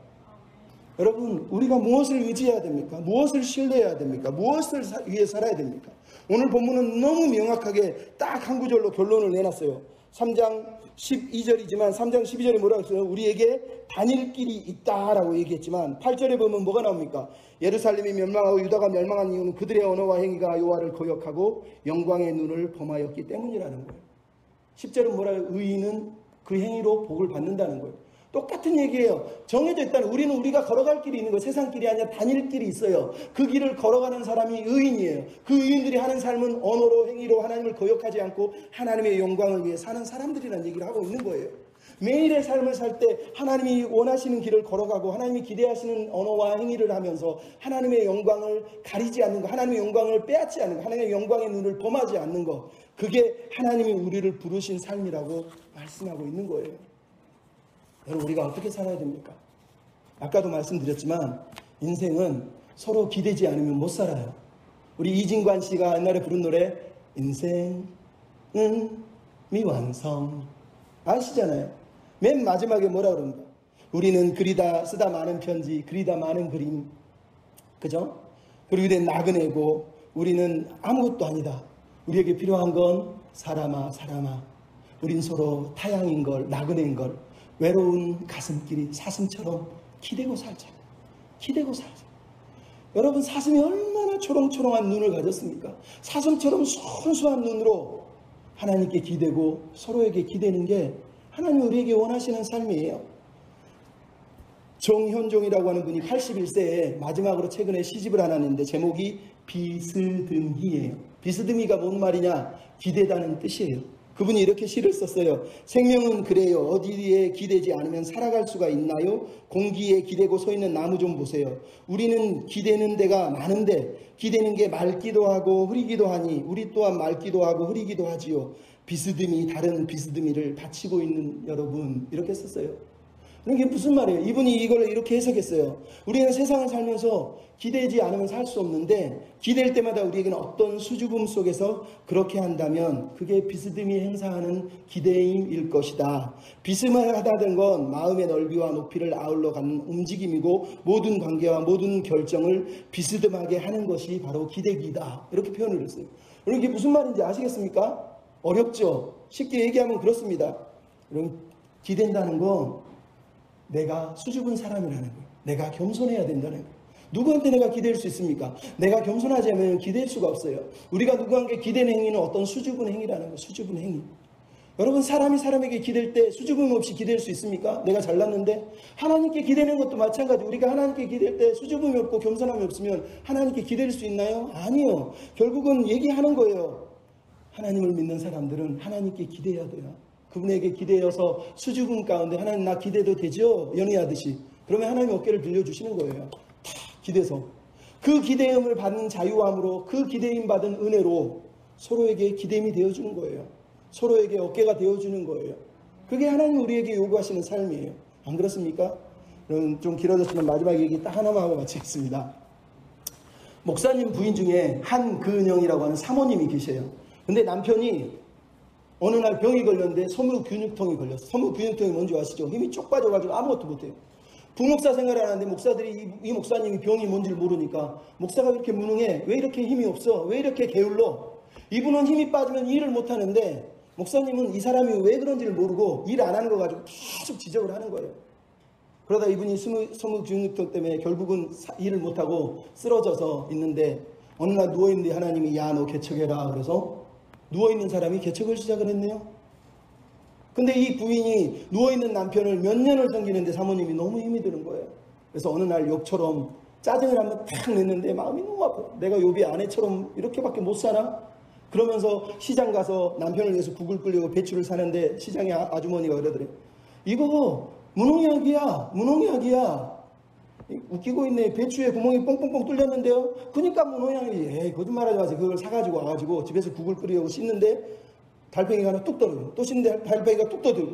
여러분, 우리가 무엇을 의지해야 됩니까? 무엇을 신뢰해야 됩니까? 무엇을 위해 살아야 됩니까? 오늘 본문은 너무 명확하게 딱 한 구절로 결론을 내놨어요. 3장 12절이지만 3장 12절에 뭐라고 했어요? 우리에게 다닐 길이 있다라고 얘기했지만 8절에 보면 뭐가 나옵니까? 예루살렘이 멸망하고 유다가 멸망한 이유는 그들의 언어와 행위가 여호와를 거역하고 영광의 눈을 범하였기 때문이라는 거예요. 10절은 뭐라고요? 의인은 그 행위로 복을 받는다는 거예요. 똑같은 얘기예요. 정해져 있다는, 우리는 우리가 걸어갈 길이 있는 거예요. 세상 길이 아니라 다닐 길이 있어요. 그 길을 걸어가는 사람이 의인이에요. 그 의인들이 하는 삶은 언어로, 행위로 하나님을 거역하지 않고 하나님의 영광을 위해 사는 사람들이라는 얘기를 하고 있는 거예요. 매일의 삶을 살 때 하나님이 원하시는 길을 걸어가고 하나님이 기대하시는 언어와 행위를 하면서 하나님의 영광을 가리지 않는 것, 하나님의 영광을 빼앗지 않는 것, 하나님의 영광의 눈을 범하지 않는 것, 그게 하나님이 우리를 부르신 삶이라고 말씀하고 있는 거예요. 여러분, 우리가 어떻게 살아야 됩니까? 아까도 말씀드렸지만 인생은 서로 기대지 않으면 못 살아요. 우리 이진관 씨가 옛날에 부른 노래 인생은 미완성 아시잖아요. 맨 마지막에 뭐라 그럽니까? 우리는 그리다 쓰다 많은 편지, 그리다 많은 그림, 그죠? 그리고 우리는 나그네고 우리는 아무것도 아니다. 우리에게 필요한 건 사람아 우린 서로 타향인 걸, 나그네인 걸, 외로운 가슴끼리 사슴처럼 기대고 살자. 기대고 살자. 여러분, 사슴이 얼마나 초롱초롱한 눈을 가졌습니까? 사슴처럼 순수한 눈으로 하나님께 기대고 서로에게 기대는 게 하나님 우리에게 원하시는 삶이에요. 정현종이라고 하는 분이 81세에 마지막으로 최근에 시집을 하나 냈는데 제목이 비스듬히예요. 비스듬히가 뭔 말이냐? 기대다는 뜻이에요. 그분이 이렇게 시를 썼어요. 생명은 그래요. 어디에 기대지 않으면 살아갈 수가 있나요? 공기에 기대고 서 있는 나무 좀 보세요. 우리는 기대는 데가 많은데 기대는 게 맑기도 하고 흐리기도 하니 우리 또한 맑기도 하고 흐리기도 하지요. 비스듬히 다른 비스듬히를 바치고 있는 여러분, 이렇게 썼어요. 이게 무슨 말이에요? 이분이 이걸 이렇게 해석했어요. 우리는 세상을 살면서 기대지 않으면 살 수 없는데 기댈 때마다 우리에게는 어떤 수줍음 속에서 그렇게 한다면 그게 비스듬히 행사하는 기대임일 것이다. 비스듬하다는 건 마음의 넓이와 높이를 아울러 가는 움직임이고 모든 관계와 모든 결정을 비스듬하게 하는 것이 바로 기대기다. 이렇게 표현을 했어요. 여러분, 이게 무슨 말인지 아시겠습니까? 어렵죠? 쉽게 얘기하면 그렇습니다. 여러분, 기댄다는 건 내가 수줍은 사람이라는 거예요. 내가 겸손해야 된다는 거예요. 누구한테 내가 기댈 수 있습니까? 내가 겸손하지 않으면 기댈 수가 없어요. 우리가 누구한테 기대는 행위는 어떤 수줍은 행위라는 거예요. 수줍은 행위. 여러분, 사람이 사람에게 기댈 때 수줍음 없이 기댈 수 있습니까? 내가 잘났는데? 하나님께 기대는 것도 마찬가지. 우리가 하나님께 기댈 때 수줍음이 없고 겸손함이 없으면 하나님께 기댈 수 있나요? 아니요. 결국은 얘기하는 거예요. 하나님을 믿는 사람들은 하나님께 기대해야 돼요. 그분에게 기대어서 수줍음 가운데 하나님 나 기대도 되죠? 연애하듯이. 그러면 하나님 어깨를 빌려주시는 거예요. 다 기대서. 그 기대음을 받는 자유함으로 그 기대임 받은 은혜로 서로에게 기대임이 되어주는 거예요. 서로에게 어깨가 되어주는 거예요. 그게 하나님 우리에게 요구하시는 삶이에요. 안 그렇습니까? 그럼 좀 길어졌지만 마지막 얘기 딱 하나만 하고 마치겠습니다. 목사님 부인 중에 한근영이라고 하는 사모님이 계셔요. 근데 남편이 어느 날 병이 걸렸는데 소무근육통이 걸렸어. 소무근육통이 뭔지 아시죠? 힘이 쪽 빠져가지고 아무것도 못해요. 부목사 생활을 하는데 목사들이 이 목사님이 병이 뭔지를 모르니까 목사가 왜 이렇게 무능해? 왜 이렇게 힘이 없어? 왜 이렇게 게을러? 이분은 힘이 빠지면 일을 못하는데 목사님은 이 사람이 왜 그런지를 모르고 일 안 하는 거 가지고 계속 지적을 하는 거예요. 그러다 이분이 소무중립도 때문에 결국은 일을 못하고 쓰러져서 있는데 어느 날 누워있는데 하나님이 야 너 개척해라 그래서 누워있는 사람이 개척을 시작을 했네요. 근데 이 부인이 누워있는 남편을 몇 년을 섬기는데 사모님이 너무 힘이 드는 거예요. 그래서 어느 날 욥처럼 짜증을 한번 탁 냈는데 마음이 너무 아파. 내가 욥의 아내처럼 이렇게밖에 못 사나? 그러면서 시장 가서 남편을 위해서 국을 끓이고 배추를 사는데 시장의 아주머니가 그러더래. 이거 무농약이야. 무농약이야. 웃기고 있네. 배추에 구멍이 뻥뻥뻥 뚫렸는데요. 그러니까 무농약이지. 에이 거짓말하지 마세요. 그걸 사가지고 와가지고 집에서 국을 끓이려고 씻는데 달팽이가 하나 뚝 떨어져. 또 씻는데 달팽이가 뚝 떨어져.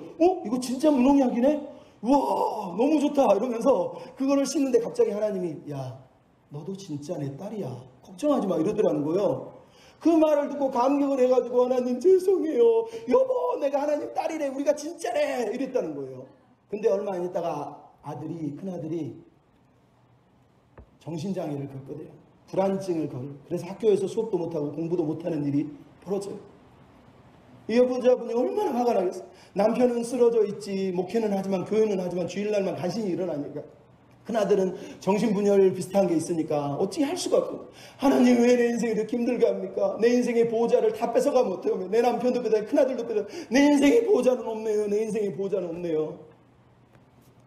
이거 진짜 무농약이네? 우와 너무 좋다 이러면서 그거를 씻는데 갑자기 하나님이 야 너도 진짜 내 딸이야. 걱정하지 마 이러더라는 거예요. 그 말을 듣고 감격을 해가지고 하나님 죄송해요. 여보 내가 하나님 딸이래. 우리가 진짜래. 이랬다는 거예요. 근데 얼마 안 있다가 큰아들이 정신장애를 겪거든요. 불안증을 걸어요. 그래서 학교에서 수업도 못하고 공부도 못하는 일이 벌어져요. 이 여자분이 얼마나 화가 나겠어요. 남편은 쓰러져 있지 목회는 하지만 교회는 하지만 주일날만 간신히 일어나니까 큰아들은 정신분열 비슷한 게 있으니까 어찌 할 수가 없고 하나님 왜 내 인생을 이렇게 힘들게 합니까? 내 인생의 보호자를 다 뺏어가면 어때요? 내 남편도 뺏어가고 큰아들도 뺏어가고 내 인생의 보호자는 없네요. 내 인생의 보호자는 없네요.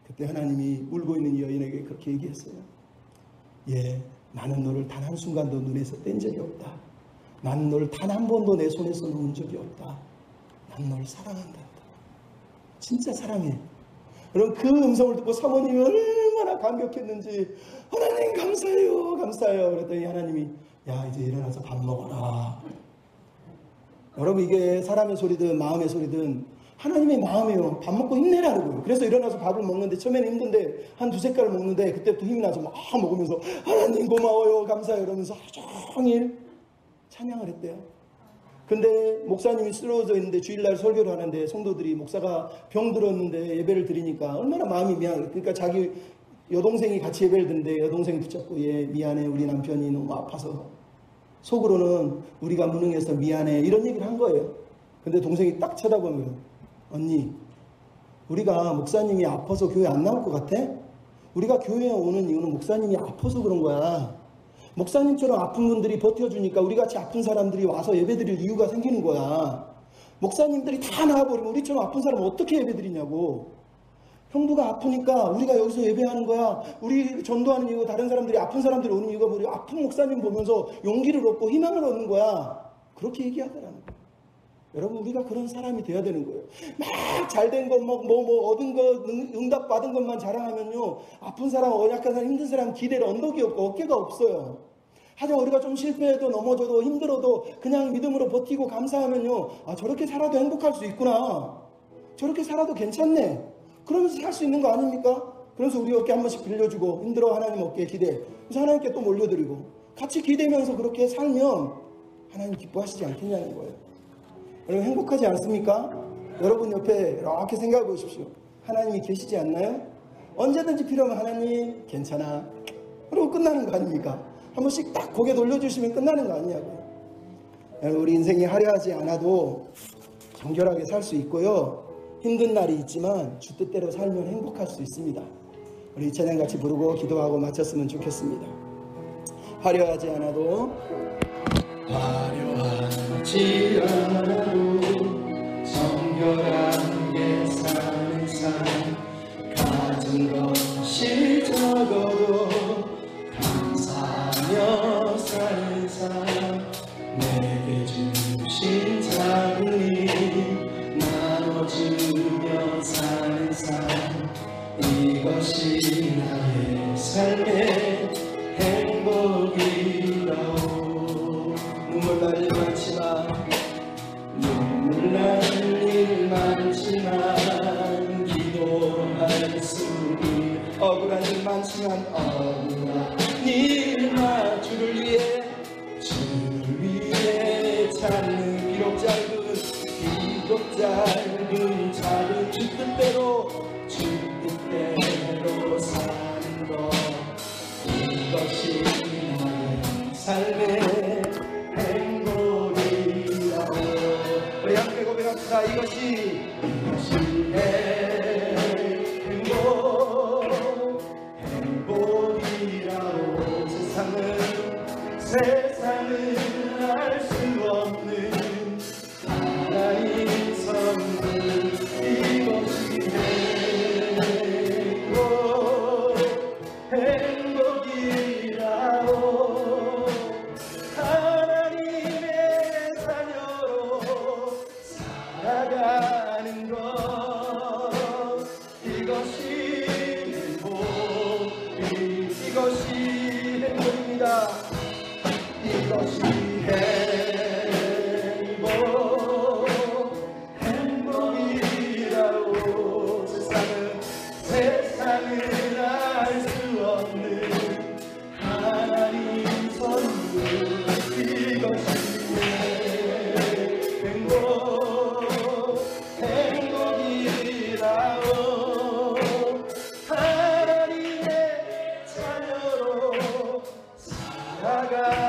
그때 하나님이 울고 있는 이 여인에게 그렇게 얘기했어요. 예, 나는 너를 단 한순간도 눈에서 뗀 적이 없다. 나는 너를 단 한 번도 내 손에서 놓은 적이 없다. 난 너를 사랑한다. 진짜 사랑해. 그럼 그 음성을 듣고 사모님이 얼마나 감격했는지 하나님 감사해요 감사해요 그랬더니 하나님이 야 이제 일어나서 밥 먹어라. 여러분 이게 사람의 소리든 마음의 소리든 하나님의 마음이에요. 밥 먹고 힘내라는 거예요. 그래서 일어나서 밥을 먹는데 처음에는 힘든데 한 두세 깔을 먹는데 그때부터 힘이 나서 막 먹으면서 하나님 고마워요 감사해요 이러면서 하루 종일 찬양을 했대요. 근데 목사님이 쓰러져 있는데 주일날 설교를 하는데 성도들이 목사가 병들었는데 예배를 드리니까 얼마나 마음이 미안해. 그러니까 자기 여동생이 같이 예배를 드는데 여동생이 붙잡고 얘 미안해 우리 남편이 너무 아파서 속으로는 우리가 무능해서 미안해 이런 얘기를 한 거예요. 근데 동생이 딱 쳐다보면 언니 우리가 목사님이 아파서 교회 안 나올 것 같아? 우리가 교회에 오는 이유는 목사님이 아파서 그런 거야. 목사님처럼 아픈 분들이 버텨주니까 우리같이 아픈 사람들이 와서 예배드릴 이유가 생기는 거야. 목사님들이 다 나와버리면 우리처럼 아픈 사람은 어떻게 예배드리냐고. 형부가 아프니까 우리가 여기서 예배하는 거야. 우리 전도하는 이유가 다른 사람들이 아픈 사람들이 오는 이유가 뭐야. 아픈 목사님 보면서 용기를 얻고 희망을 얻는 거야. 그렇게 얘기하더라는 거야. 여러분 우리가 그런 사람이 돼야 되는 거예요. 막 잘된 것 뭐 얻은 것 응답 받은 것만 자랑하면요. 아픈 사람 연약한 사람 힘든 사람 기대를 언덕이 없고 어깨가 없어요. 하지만 우리가 좀 실패해도 넘어져도 힘들어도 그냥 믿음으로 버티고 감사하면요. 아 저렇게 살아도 행복할 수 있구나. 저렇게 살아도 괜찮네. 그러면서 살 수 있는 거 아닙니까? 그래서 우리 어깨 한 번씩 빌려주고 힘들어 하나님 어깨에 기대. 그래서 하나님께 또 몰려드리고 같이 기대면서 그렇게 살면 하나님 기뻐하시지 않겠냐는 거예요. 여러분 행복하지 않습니까? 여러분 옆에 이렇게 생각해 보십시오. 하나님이 계시지 않나요? 언제든지 필요하면 하나님 괜찮아. 그러고 끝나는 거 아닙니까? 한 번씩 딱 고개 돌려주시면 끝나는 거 아니냐고요. 우리 인생이 화려하지 않아도 정결하게 살 수 있고요. 힘든 날이 있지만 주 뜻대로 살면 행복할 수 있습니다. 우리 찬양 같이 부르고 기도하고 마쳤으면 좋겠습니다. 화려하지 않아도 화려하지 않아도 정결하게 사는 삶 가진 것이 적어도 감사하며 사는 삶 내게 주신 작은 일 나눠주며 사는 삶 이것이 나의 삶의 행복이라오. 눈물 날 일 많지만 눈물 날 일 많지만 기도할 수 있는 억울한 일 많지만 억울한 일만 주를 위해 찾는 비록 짧은 작은 주 뜻대로 사는 것 이것이 나의 삶의 행복이 자, 이것이 행복이라고 세상은 알 수 없는 하나님 선물 이것이 행복이라고 하나님의 자녀로 살아가는 것 이것이 행복입니다. 이것이 행복이라고 세상은 알 수 없는 하나님 선물 이것이 행복이라고 하나님의 자녀로 살아가